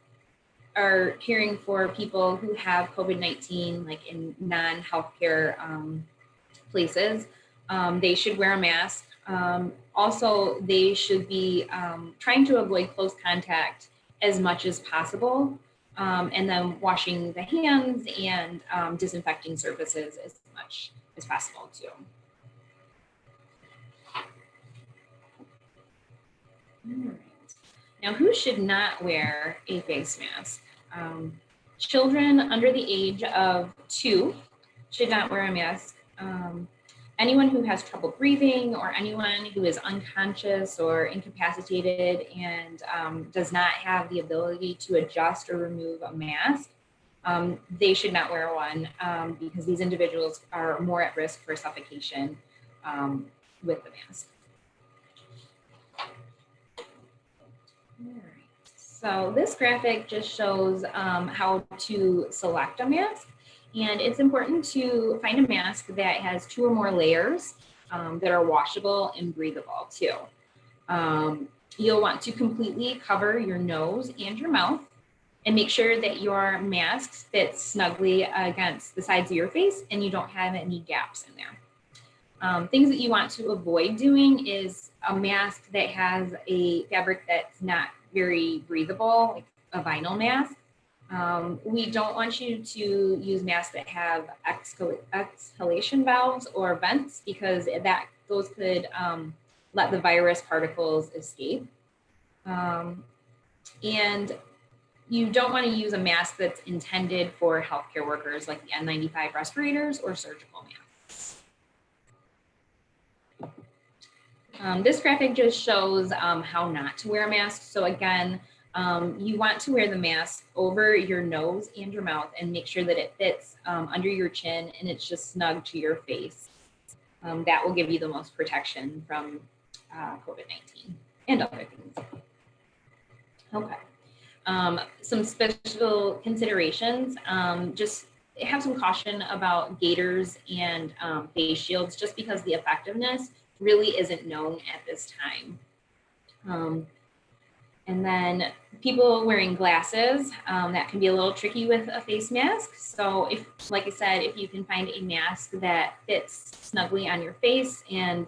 are caring for people who have COVID-19, like in non-healthcare places, they should wear a mask. Also, they should be trying to avoid close contact as much as possible, and then washing the hands and disinfecting surfaces as much as possible too. All right. Now, who should not wear a face mask? Children under the age of 2 should not wear a mask. Anyone who has trouble breathing or anyone who is unconscious or incapacitated and does not have the ability to adjust or remove a mask, they should not wear one because these individuals are more at risk for suffocation with the mask. All right. So this graphic just shows how to select a mask. And it's important to find a mask that has 2 or more layers that are washable and breathable too. You'll want to completely cover your nose and your mouth and make sure that your mask fits snugly against the sides of your face and you don't have any gaps in there. Things that you want to avoid doing is a mask that has a fabric that's not very breathable, like a vinyl mask. We don't want you to use masks that have exhalation valves or vents because those could let the virus particles escape. And you don't want to use a mask that's intended for healthcare workers like the N95 respirators or surgical masks. This graphic just shows how not to wear a mask. So again, you want to wear the mask over your nose and your mouth and make sure that it fits under your chin and it's just snug to your face. That will give you the most protection from COVID-19 and other things. Okay. Some special considerations, just have some caution about gaiters and face shields just because the effectiveness really isn't known at this time. And then people wearing glasses, that can be a little tricky with a face mask. So if, like I said, if you can find a mask that fits snugly on your face and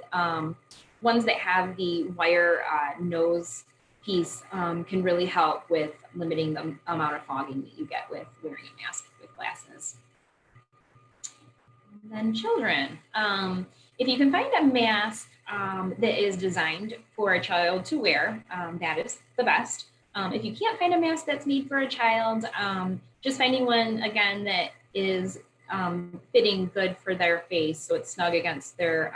ones that have the wire nose piece can really help with limiting the amount of fogging that you get with wearing a mask with glasses. And then children, if you can find a mask that is designed for a child to wear, that is the best. If you can't find a mask that's made for a child, just finding one again that is fitting good for their face, so it's snug against their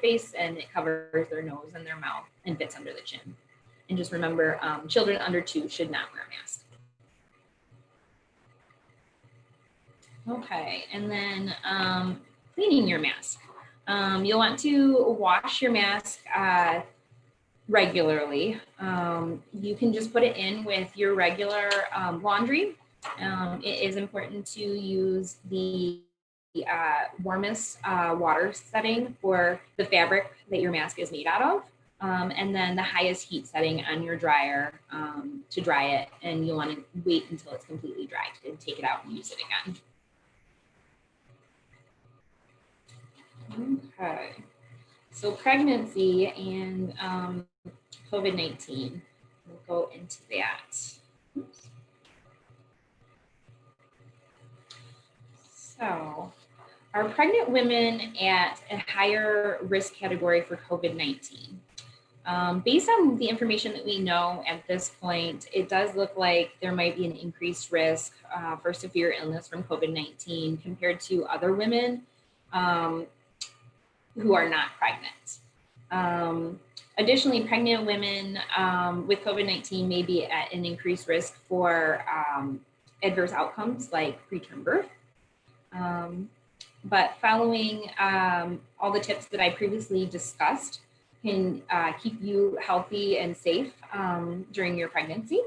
face and it covers their nose and their mouth and fits under the chin. And just remember, children under 2 should not wear a mask. Okay, and then cleaning your mask. You'll want to wash your mask regularly. You can just put it in with your regular laundry. It is important to use the warmest water setting for the fabric that your mask is made out of. And then the highest heat setting on your dryer to dry it. And you'll want to wait until it's completely dry to take it out and use it again. Okay, so pregnancy and COVID-19, we'll go into that. Oops. So, are pregnant women at a higher risk category for COVID-19? Based on the information that we know at this point, it does look like there might be an increased risk for severe illness from COVID-19 compared to other women who are not pregnant. Additionally, pregnant women with COVID-19 may be at an increased risk for adverse outcomes like preterm birth. But following all the tips that I previously discussed can keep you healthy and safe during your pregnancy.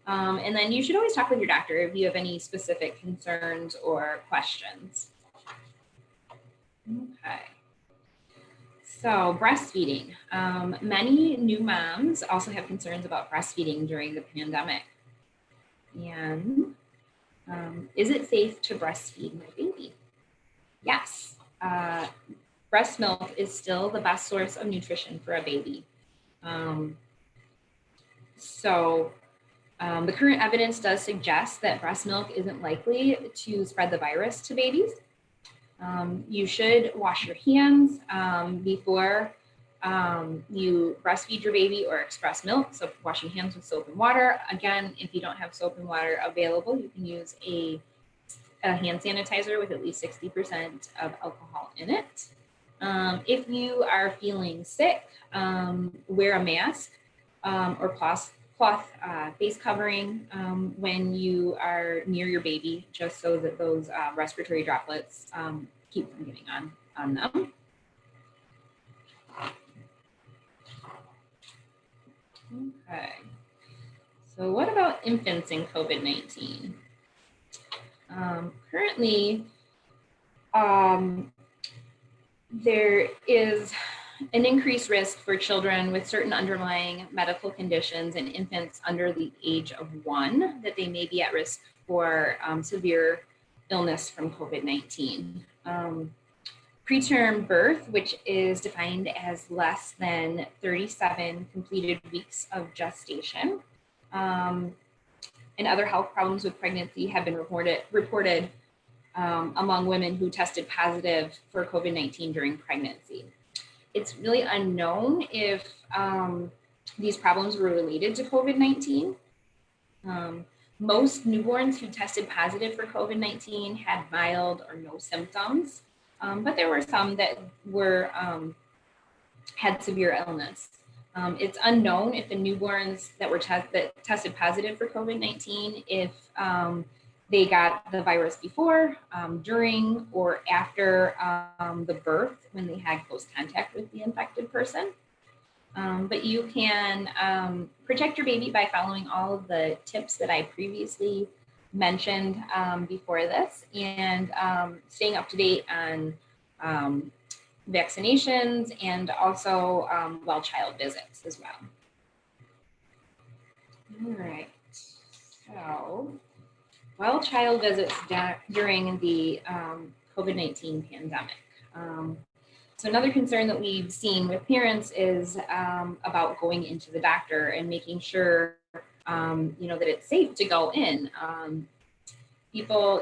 And then you should always talk with your doctor if you have any specific concerns or questions. Okay. So breastfeeding. Many new moms also have concerns about breastfeeding during the pandemic. And is it safe to breastfeed my baby? Yes. Breast milk is still the best source of nutrition for a baby. The current evidence does suggest that breast milk isn't likely to spread the virus to babies. You should wash your hands before you breastfeed your baby or express milk. So washing hands with soap and water. Again, if you don't have soap and water available, you can use a hand sanitizer with at least 60% of alcohol in it. If you are feeling sick, wear a mask or cloth face covering when you are near your baby, just so that those respiratory droplets keep from getting on them. Okay, so what about infants in COVID-19? Currently, there is an increased risk for children with certain underlying medical conditions and infants under the age of 1 that they may be at risk for severe illness from COVID-19. Preterm birth, which is defined as less than 37 completed weeks of gestation, and other health problems with pregnancy have been reported among women who tested positive for COVID-19 during pregnancy. It's really unknown if these problems were related to COVID-19. Most newborns who tested positive for COVID-19 had mild or no symptoms, but there were some that were had severe illness. It's unknown if the newborns that were that tested positive for COVID-19, if they got the virus before, during, or after the birth when they had close contact with the infected person. But you can protect your baby by following all of the tips that I previously mentioned before this, and staying up to date on vaccinations and also well child visits as well. All right, so well child visits during the COVID-19 pandemic. So another concern that we've seen with parents is about going into the doctor and making sure, that it's safe to go in. People,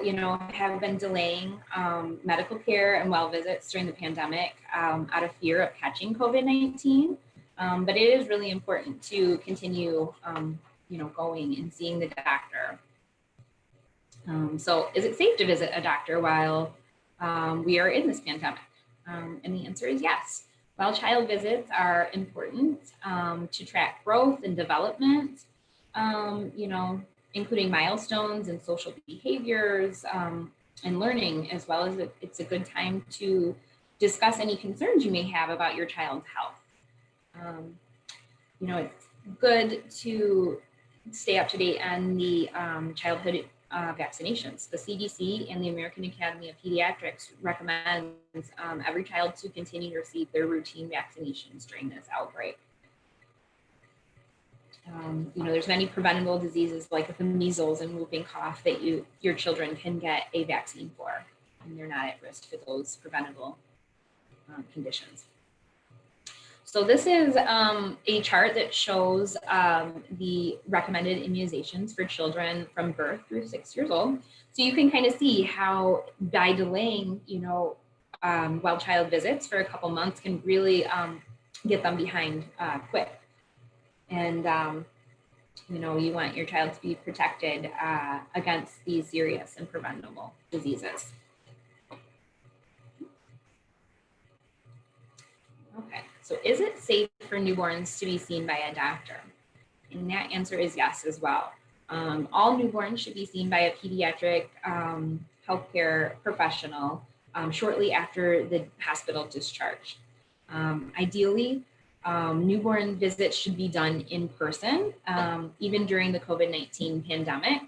have been delaying medical care and well visits during the pandemic out of fear of catching COVID-19. But it is really important to continue, going and seeing the doctor. So is it safe to visit a doctor while we are in this pandemic? And the answer is yes. Well child visits are important to track growth and development, including milestones and social behaviors and learning, as well as it's a good time to discuss any concerns you may have about your child's health. It's good to stay up to date on the childhood vaccinations. The CDC and the American Academy of Pediatrics recommends every child to continue to receive their routine vaccinations during this outbreak. There's many preventable diseases like the measles and whooping cough that your children can get a vaccine for, and they're not at risk for those preventable conditions. So this is a chart that shows the recommended immunizations for children from birth through 6 years old. So you can kind of see how by delaying, well child visits for a couple months can really get them behind quick. And, you want your child to be protected against these serious and preventable diseases. Okay, so is it safe for newborns to be seen by a doctor? And that answer is yes as well. All newborns should be seen by a pediatric healthcare professional shortly after the hospital discharge. Ideally, newborn visits should be done in person, even during the COVID-19 pandemic.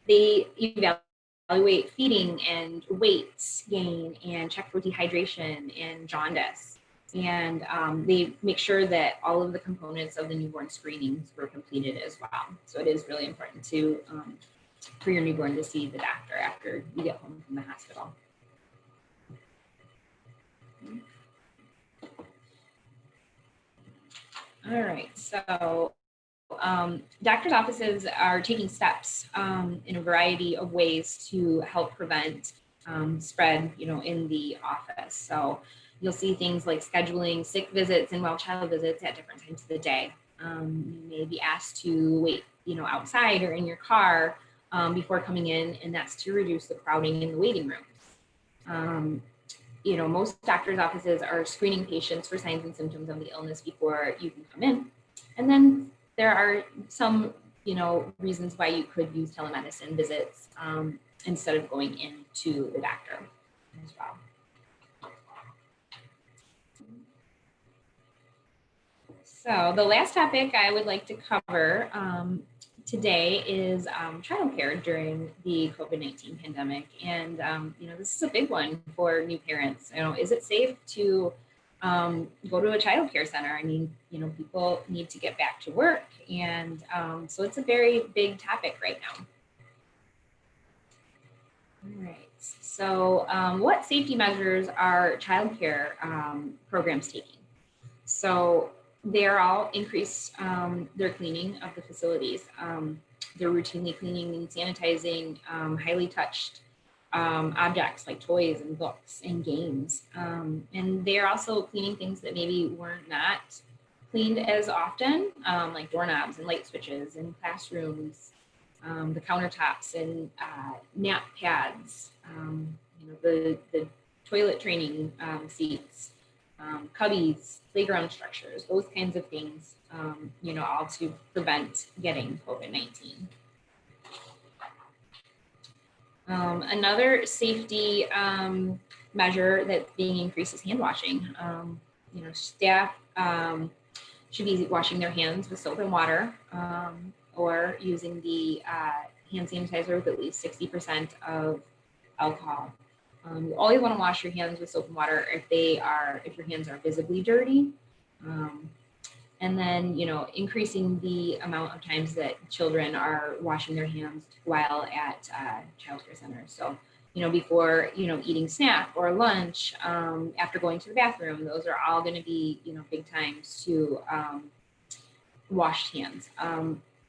They evaluate feeding and weight gain and check for dehydration and jaundice. And they make sure that all of the components of the newborn screenings were completed as well. So it is really important to for your newborn to see the doctor after you get home from the hospital. All right, so doctors' offices are taking steps in a variety of ways to help prevent spread, in the office. So you'll see things like scheduling sick visits and well child visits at different times of the day. You may be asked to wait, outside or in your car before coming in, and that's to reduce the crowding in the waiting rooms. Most doctors' offices are screening patients for signs and symptoms of the illness before you can come in. And then there are some, reasons why you could use telemedicine visits instead of going into the doctor as well. So the last topic I would like to cover today is childcare during the COVID-19 pandemic. And, this is a big one for new parents. Is it safe to go to a childcare center? I mean, people need to get back to work. And so it's a very big topic right now. All right. So what safety measures are childcare programs taking? So they're all increased their cleaning of the facilities. They're routinely cleaning and sanitizing highly touched objects like toys and books and games. And they're also cleaning things that maybe were not cleaned as often, like doorknobs and light switches in classrooms, the countertops and nap pads, the toilet training seats, cubbies, playground structures, those kinds of things, all to prevent getting COVID-19. Another safety measure that's being increased is hand washing. Staff should be washing their hands with soap and water, or using the hand sanitizer with at least 60% of alcohol. You always want to wash your hands with soap and water if your hands are visibly dirty. And then, increasing the amount of times that children are washing their hands while at childcare centers. So, before, eating snack or lunch, after going to the bathroom, those are all going to be, big times to wash hands.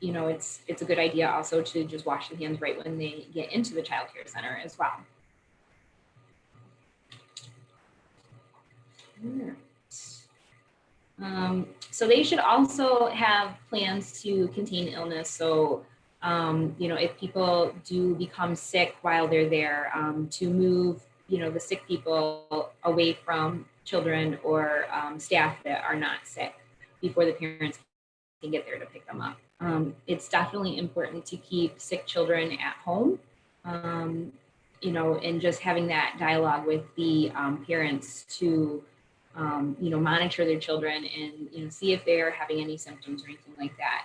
It's a good idea also to just wash the hands right when they get into the childcare center as well. So they should also have plans to contain illness. So, if people do become sick while they're there, to move, the sick people away from children or staff that are not sick before the parents can get there to pick them up. It's definitely important to keep sick children at home, and just having that dialogue with the parents to monitor their children and, see if they're having any symptoms or anything like that.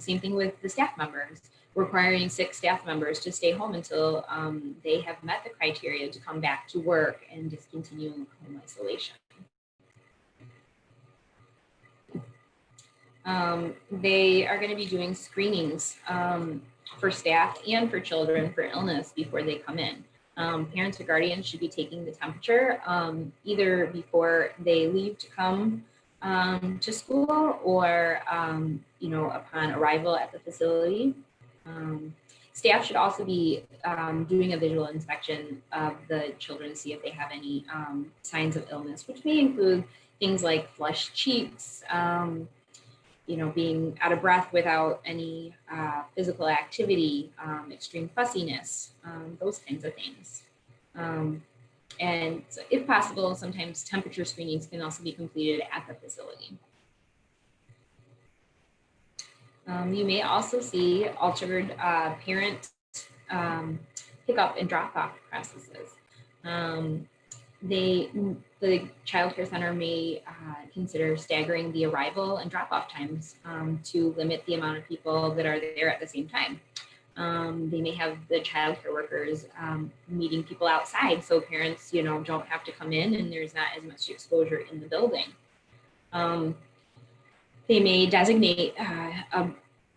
Same thing with the staff members, requiring sick staff members to stay home until they have met the criteria to come back to work and discontinue home isolation. They are going to be doing screenings for staff and for children for illness before they come in. Parents or guardians should be taking the temperature either before they leave to come to school or, upon arrival at the facility. Staff should also be doing a visual inspection of the children to see if they have any signs of illness, which may include things like flushed cheeks, being out of breath without any physical activity, extreme fussiness, those kinds of things. And so if possible, sometimes temperature screenings can also be completed at the facility. You may also see altered parent pickup and drop-off processes. The child care center may consider staggering the arrival and drop-off times to limit the amount of people that are there at the same time. They may have the child care workers meeting people outside so parents, don't have to come in and there's not as much exposure in the building. They may designate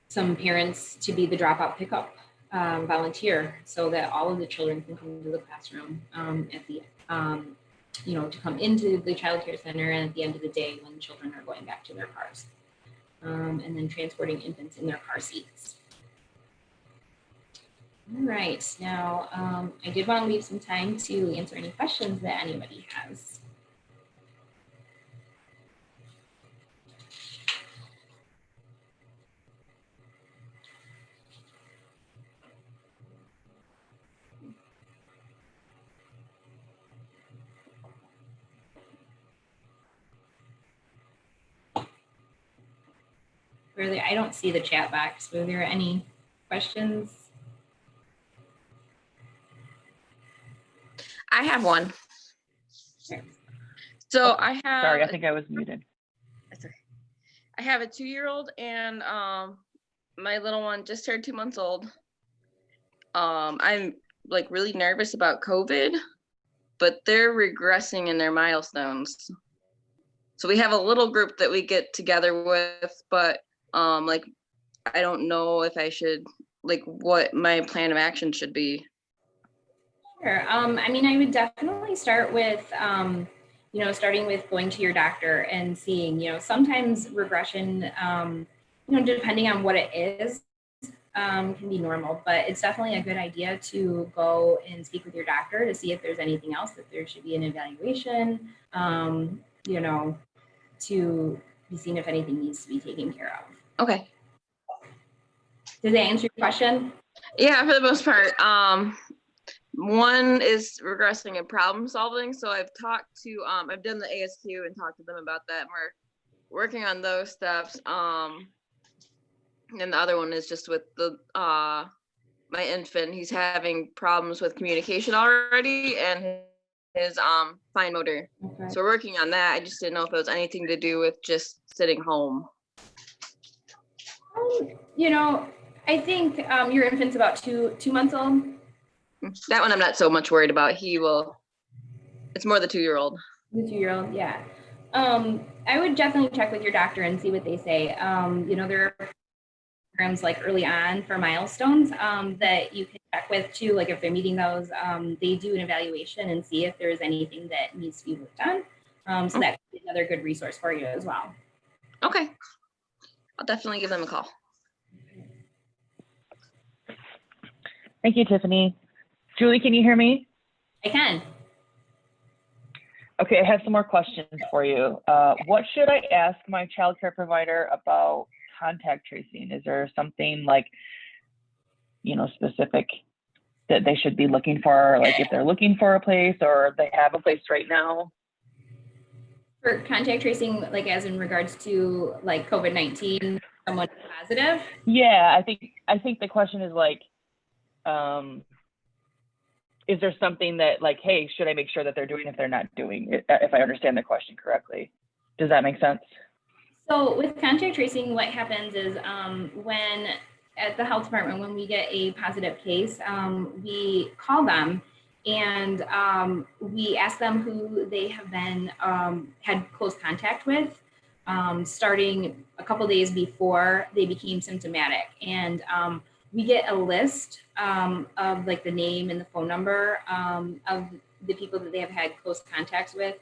some parents to be the drop-off pickup volunteer so that all of the children can come to the classroom at the to come into the child care center and at the end of the day when the children are going back to their cars, and then transporting infants in their car seats. All right, now I did want to leave some time to answer any questions that anybody has. Really, I don't see the chat box. Were there any questions? I have one. Sure. So I have. Sorry, I think I was muted. That's okay. I have a 2-year-old and my little one just turned 2 months old. I'm like really nervous about COVID, but they're regressing in their milestones. So we have a little group that we get together with, but like I don't know if I should, like what my plan of action should be. Sure. I mean, I would definitely start with, starting with going to your doctor and seeing, sometimes regression, depending on what it is, can be normal, but it's definitely a good idea to go and speak with your doctor to see if there's anything else, that there should be an evaluation, to be seen if anything needs to be taken care of. Okay. Did that answer your question? Yeah, for the most part. one is regressing in problem solving. So I've talked to, I've done the ASQ and talked to them about that. And we're working on those steps. And the other one is just with the, my infant. He's having problems with communication already and his fine motor. Okay. So we're working on that. I just didn't know if it was anything to do with just sitting home. You know, I think your infant's about two months old. That one I'm not so much worried about. It's more the 2-year-old. The 2-year-old, yeah. I would definitely check with your doctor and see what they say. You know, there are programs like early on for milestones that you can check with too. Like if they're meeting those, they do an evaluation and see if there's anything that needs to be worked on. So that could be another good resource for you as well. Okay. I'll definitely give them a call. Thank you, Tiffany. Julie, can you hear me? I can. Okay, I have some more questions for you. What should I ask my childcare provider about contact tracing? Is there something like, specific that they should be looking for? Like if they're looking for a place or they have a place right now? For contact tracing, like as in regards to like COVID-19, someone positive? Yeah, I think the question is like, is there something that like, hey, should I make sure that they're doing if they're not doing it, if I understand the question correctly? Does that make sense? So with contact tracing, what happens is when at the health department, when we get a positive case, we call them and we ask them who they have been had close contact with, starting a couple days before they became symptomatic. And we get a list of like the name and the phone number of the people that they have had close contacts with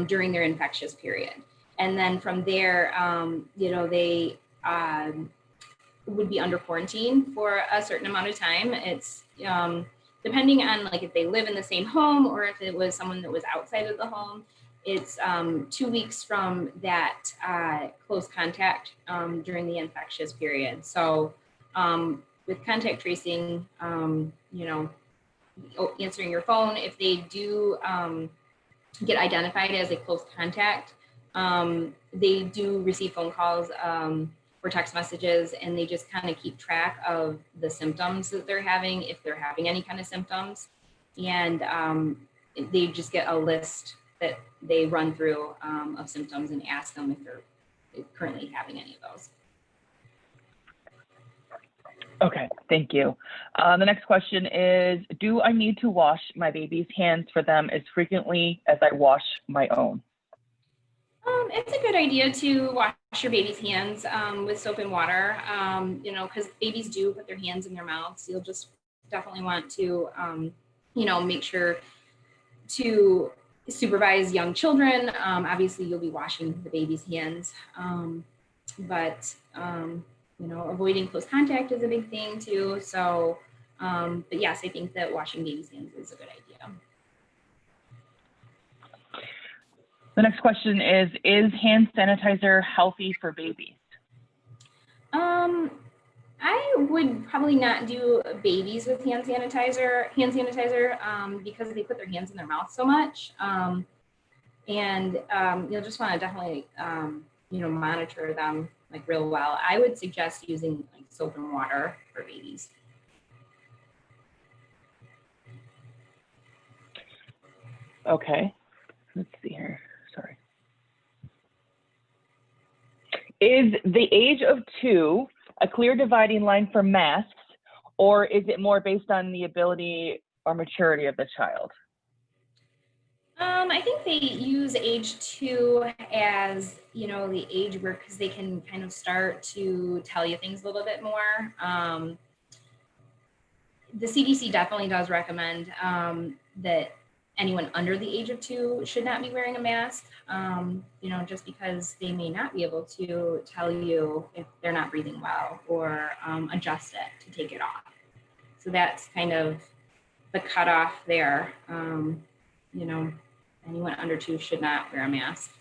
during their infectious period. And then from there, they would be under quarantine for a certain amount of time. It's depending on like if they live in the same home or if it was someone that was outside of the home, it's 2 weeks from that close contact during the infectious period. So with contact tracing, answering your phone, if they do get identified as a close contact, they do receive phone calls or text messages, and they just kind of keep track of the symptoms that they're having, if they're having any kind of symptoms. And they just get a list that they run through of symptoms and ask them if they're currently having any of those. Okay, thank you. The next question is, do I need to wash my baby's hands for them as frequently as I wash my own? It's a good idea to wash your baby's hands with soap and water, because babies do put their hands in their mouths. You'll just definitely want to, make sure to supervise young children. Obviously, you'll be washing the baby's hands, but avoiding close contact is a big thing too. So, but yes, I think that washing baby's hands is a good idea. The next question is hand sanitizer healthy for babies? I would probably not do babies with hand sanitizer, because they put their hands in their mouth so much. You'll just want to definitely, monitor them like real well. I would suggest using like soap and water for babies. Okay, let's see here. Sorry. Is the age of 2 a clear dividing line for masks, or is it more based on the ability or maturity of the child? I think they use age 2 as, the age where, because they can kind of start to tell you things a little bit more. The CDC definitely does recommend that anyone under the age of 2 should not be wearing a mask, just because they may not be able to tell you if they're not breathing well or adjust it to take it off. So that's kind of the cutoff there. Anyone under 2 should not wear a mask.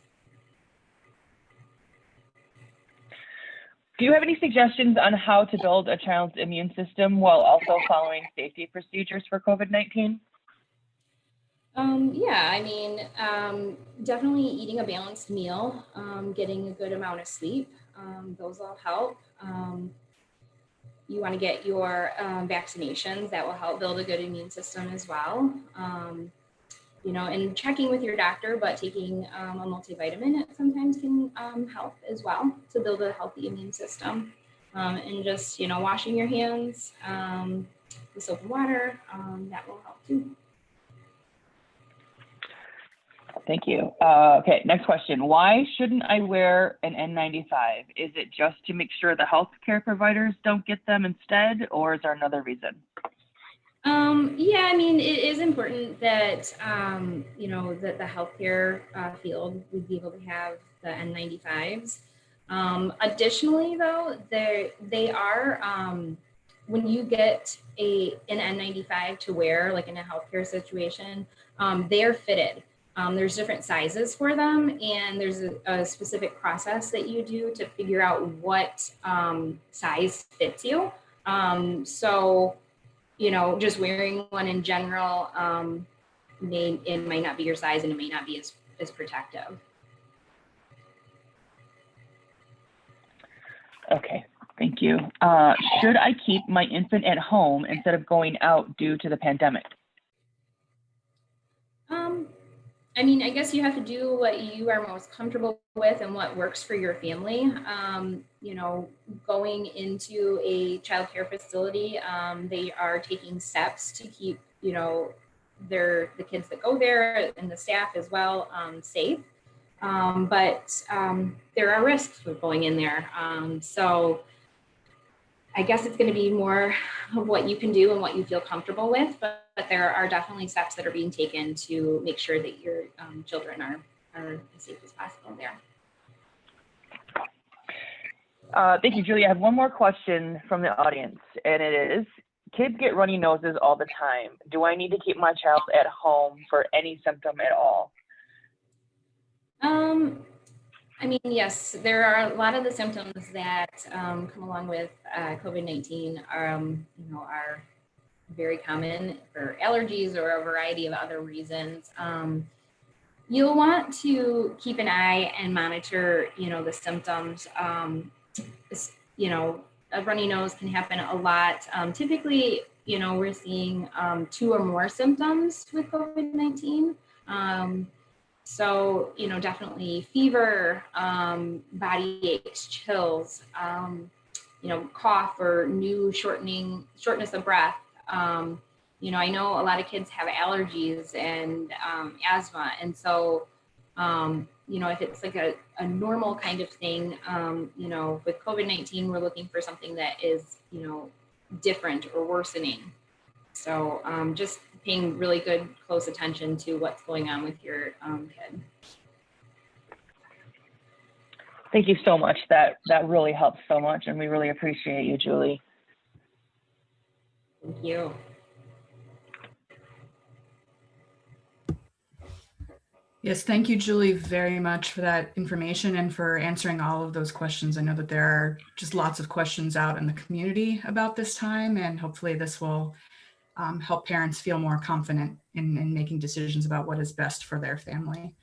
Do you have any suggestions on how to build a child's immune system while also following safety procedures for COVID-19? Yeah, I mean, definitely eating a balanced meal, getting a good amount of sleep, those all help. You want to get your vaccinations, that will help build a good immune system as well. And checking with your doctor, but taking a multivitamin sometimes can help as well to build a healthy immune system. And just, washing your hands with soap and water, that will help too. Thank you. Okay, next question. Why shouldn't I wear an N95? Is it just to make sure the healthcare providers don't get them instead, or is there another reason? Yeah, I mean, it is important that, that the healthcare field would be able to have the N95s. Additionally, though, they are, when you get an N95 to wear, like in a healthcare situation, they are fitted. There's different sizes for them, and there's a specific process that you do to figure out what size fits you. So, just wearing one in general, it might not be your size, and it may not be as protective. Okay, thank you. Should I keep my infant at home instead of going out due to the pandemic? I mean, I guess you have to do what you are most comfortable with and what works for your family. Going into a childcare facility, they are taking steps to keep, the kids that go there and the staff as well safe. But there are risks with going in there. So I guess it's going to be more of what you can do and what you feel comfortable with, but there are definitely steps that are being taken to make sure that your children are as safe as possible there. Thank you, Julie. I have one more question from the audience, and it is, kids get runny noses all the time. Do I need to keep my child at home for any symptom at all? I mean, yes, there are a lot of the symptoms that come along with COVID-19 are very common for allergies or a variety of other reasons. You'll want to keep an eye and monitor, the symptoms. A runny nose can happen a lot. Typically, we're seeing 2 or more symptoms with COVID-19. So, definitely fever, body aches, chills, cough or new shortness of breath. I know a lot of kids have allergies and asthma. And so, if it's like a normal kind of thing, with COVID-19, we're looking for something that is, different or worsening. So just paying really good, close attention to what's going on with your kid. Thank you so much. That really helps so much, and we really appreciate you, Julie. Thank you. Yes, thank you, Julie, very much for that information and for answering all of those questions. I know that there are just lots of questions out in the community about this time, and hopefully this will help parents feel more confident in making decisions about what is best for their family.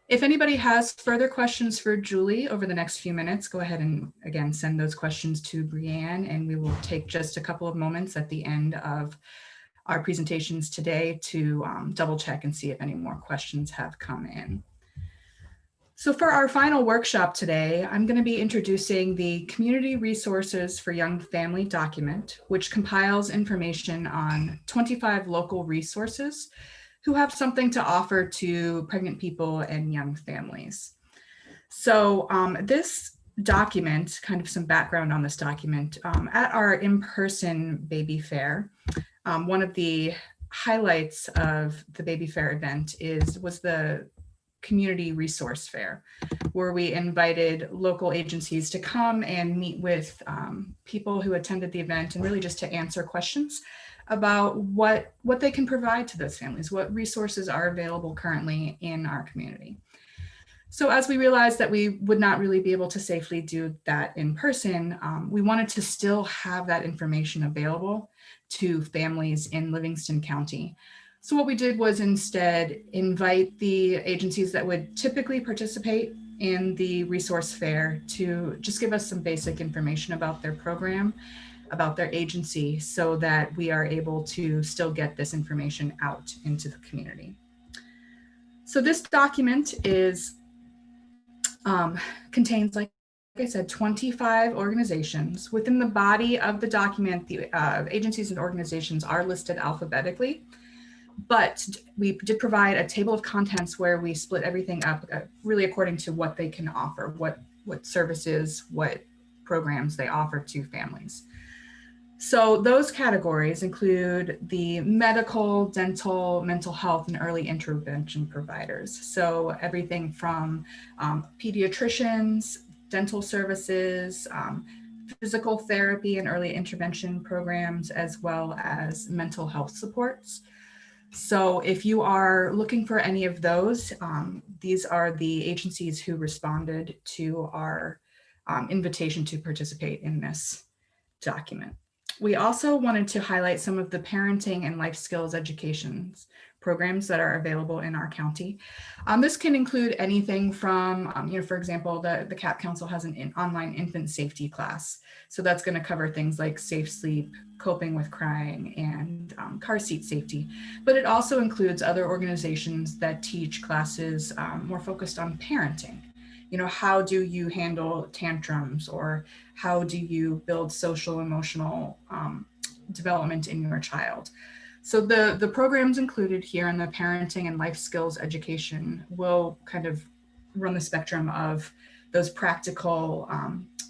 If anybody has further questions for Julie over the next few minutes, go ahead and again, send those questions to Brianne, and we will take just a couple of moments at the end of our presentations today to double check and see if any more questions have come in. So for our final workshop today, I'm going to be introducing the Community Resources for Young Family document, which compiles information on 25 local resources who have something to offer to pregnant people and young families. So this document, kind of some background on this document, at our in-person baby fair, one of the highlights of the baby fair event was the community resource fair, where we invited local agencies to come and meet with people who attended the event and really just to answer questions about what they can provide to those families, what resources are available currently in our community. So as we realized that we would not really be able to safely do that in person, we wanted to still have that information available to families in Livingston County. So what we did was instead invite the agencies that would typically participate in the resource fair to just give us some basic information about their program, about their agency, so that we are able to still get this information out into the community. So this document contains, like I said, 25 organizations. Within the body of the document, the agencies and organizations are listed alphabetically, but we did provide a table of contents where we split everything up really according to what they can offer, what services, what programs they offer to families. So those categories include the medical, dental, mental health, and early intervention providers. So everything from pediatricians, dental services, physical therapy and early intervention programs, as well as mental health supports. So if you are looking for any of those, these are the agencies who responded to our invitation to participate in this document. We also wanted to highlight some of the parenting and life skills education programs that are available in our county. This can include anything from, for example, the CAP Council has an online infant safety class. So that's going to cover things like safe sleep, coping with crying, and car seat safety. But it also includes other organizations that teach classes more focused on parenting. How do you handle tantrums, or how do you build social emotional development in your child? So the programs included here in the parenting and life skills education will kind of run the spectrum of those practical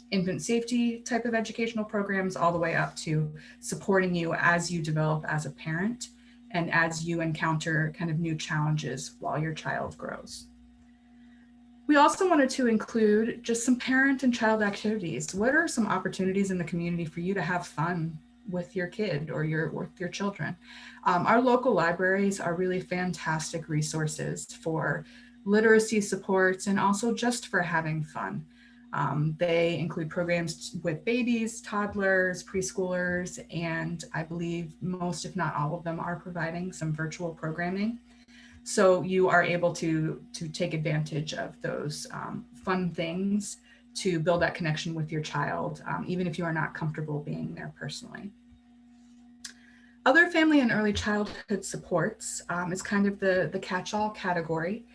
infant safety type of educational programs all the way up to supporting you as you develop as a parent and as you encounter kind of new challenges while your child grows. We also wanted to include just some parent and child activities. What are some opportunities in the community for you to have fun with your kid or with your children? Our local libraries are really fantastic resources for literacy supports and also just for having fun. They include programs with babies, toddlers, preschoolers, and I believe most, if not all of them, are providing some virtual programming. So you are able to take advantage of those fun things to build that connection with your child, even if you are not comfortable being there personally. Other family and early childhood supports is kind of the catch-all category.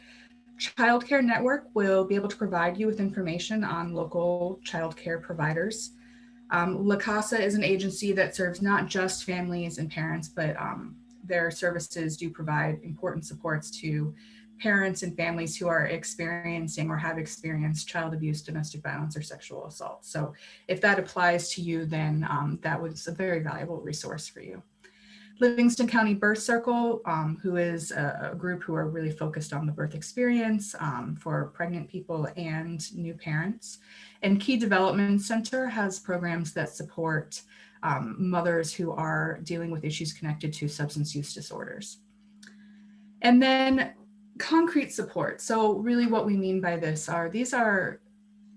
Childcare Network will be able to provide you with information on local childcare providers. La Casa is an agency that serves not just families and parents, but their services do provide important supports to parents and families who are experiencing or have experienced child abuse, domestic violence, or sexual assault. So if that applies to you, then that was a very valuable resource for you. Livingston County Birth Circle, who is a group who are really focused on the birth experience for pregnant people and new parents. And Key Development Center has programs that support mothers who are dealing with issues connected to substance use disorders. And then concrete support. So really what we mean by this these are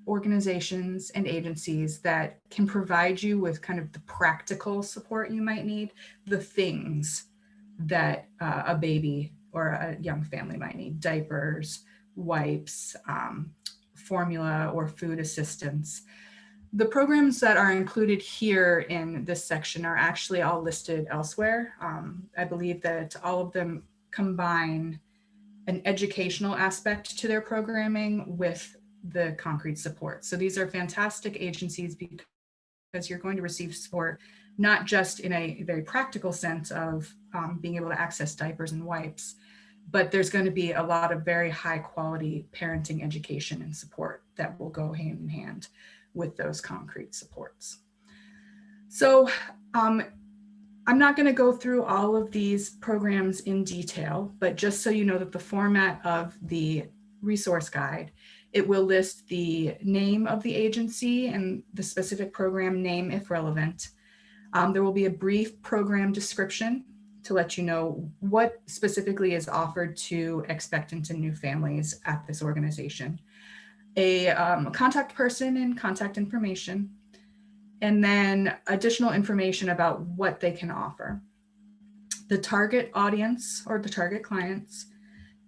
organizations and agencies that can provide you with kind of the practical support you might need, the things that a baby or a young family might need: diapers, wipes, formula, or food assistance. The programs that are included here in this section are actually all listed elsewhere. I believe that all of them combine an educational aspect to their programming with the concrete support. So these are fantastic agencies because you're going to receive support, not just in a very practical sense of being able to access diapers and wipes, but there's going to be a lot of very high quality parenting education and support that will go hand in hand with those concrete supports. So I'm not going to go through all of these programs in detail, but just so you know that the format of the resource guide, it will list the name of the agency and the specific program name if relevant. There will be a brief program description to let you know what specifically is offered to expectant and new families at this organization. A contact person and contact information, and then additional information about what they can offer. The target audience or the target clients,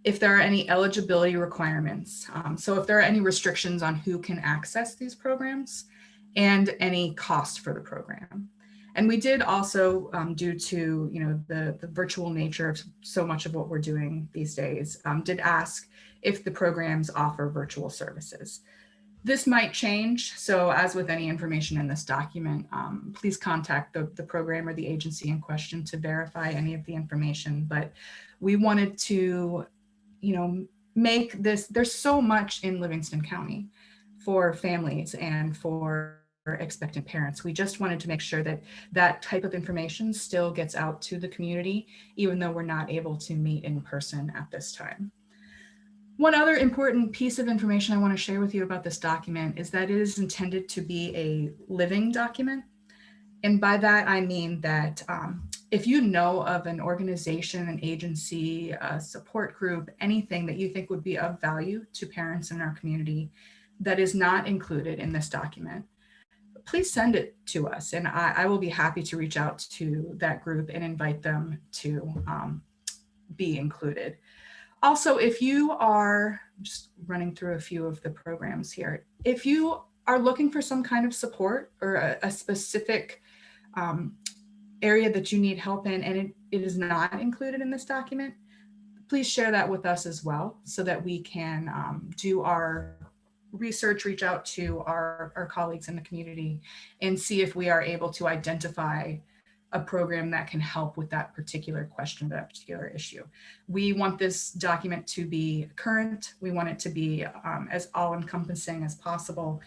if there are any eligibility requirements. So if there are any restrictions on who can access these programs, and any cost for the program. And we did also, due to the virtual nature of so much of what we're doing these days, did ask if the programs offer virtual services. This might change. So as with any information in this document, please contact the program or the agency in question to verify any of the information. But we wanted to, make this, there's so much in Livingston County for families and for expectant parents. We just wanted to make sure that that type of information still gets out to the community, even though we're not able to meet in person at this time. One other important piece of information I want to share with you about this document is that it is intended to be a living document. And by that, I mean that if you know of an organization, an agency, a support group, anything that you think would be of value to parents in our community that is not included in this document, please send it to us. And I will be happy to reach out to that group and invite them to be included. Also, if you are just running through a few of the programs here, if you are looking for some kind of support or a specific area that you need help in, and it is not included in this document, please share that with us as well so that we can do our research, reach out to our colleagues in the community and see if we are able to identify a program that can help with that particular question, that particular issue. We want this document to be current. We want it to be as all-encompassing as possible.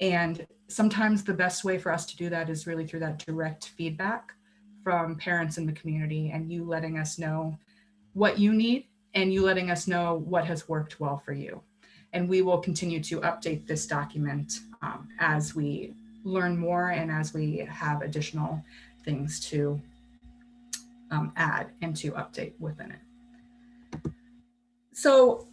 And sometimes the best way for us to do that is really through that direct feedback from parents in the community, and you letting us know what you need and you letting us know what has worked well for you. And we will continue to update this document as we learn more and as we have additional things to add and to update within it. So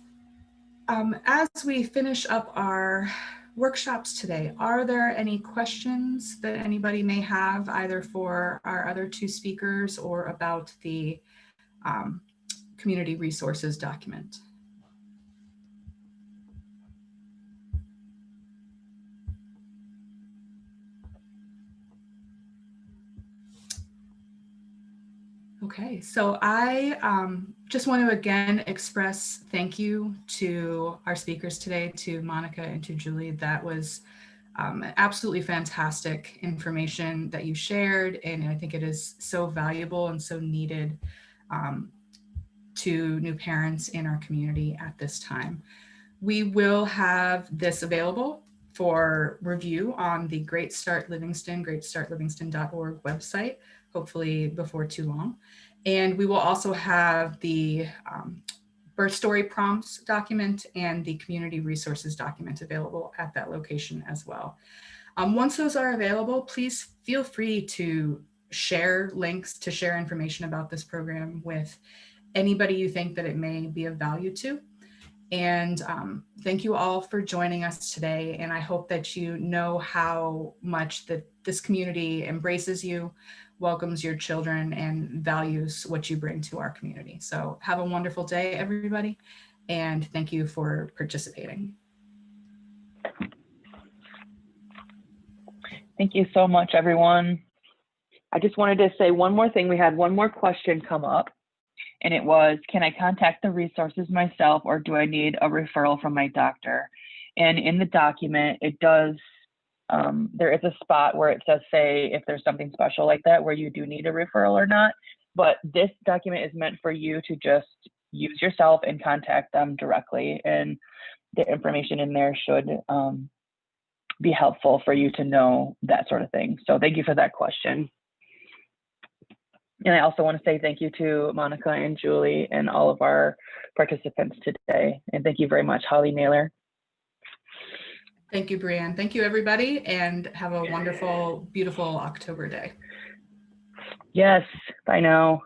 as we finish up our workshops today, are there any questions that anybody may have either for our other two speakers or about the community resources document? Okay, so I just want to again express thank you to our speakers today, to Monica and to Julie. That was absolutely fantastic information that you shared, and I think it is so valuable and so needed to new parents in our community at this time. We will have this available for review on the Great Start Livingston, greatstartlivingston.org website, hopefully before too long. And we will also have the birth story prompts document and the community resources document available at that location as well. Once those are available, please feel free to share links, to share information about this program with anybody you think that it may be of value to. And thank you all for joining us today. And I hope that you know how much that this community embraces you, welcomes your children, and values what you bring to our community. So have a wonderful day, everybody. And thank you for participating. Thank you so much, everyone. I just wanted to say one more thing. We had one more question come up, and it was, can I contact the resources myself, or do I need a referral from my doctor? And in the document, it does, there is a spot where it says, say, if there's something special like that, where you do need a referral or not. But this document is meant for you to just use yourself and contact them directly. And the information in there should be helpful for you to know that sort of thing. So thank you for that question. And I also want to say thank you to Monica and Julie and all of our participants today. And thank you very much, Holly Naylor. Thank you, Brianne. Thank you, everybody, and have a wonderful, beautiful October day. Yes, bye now.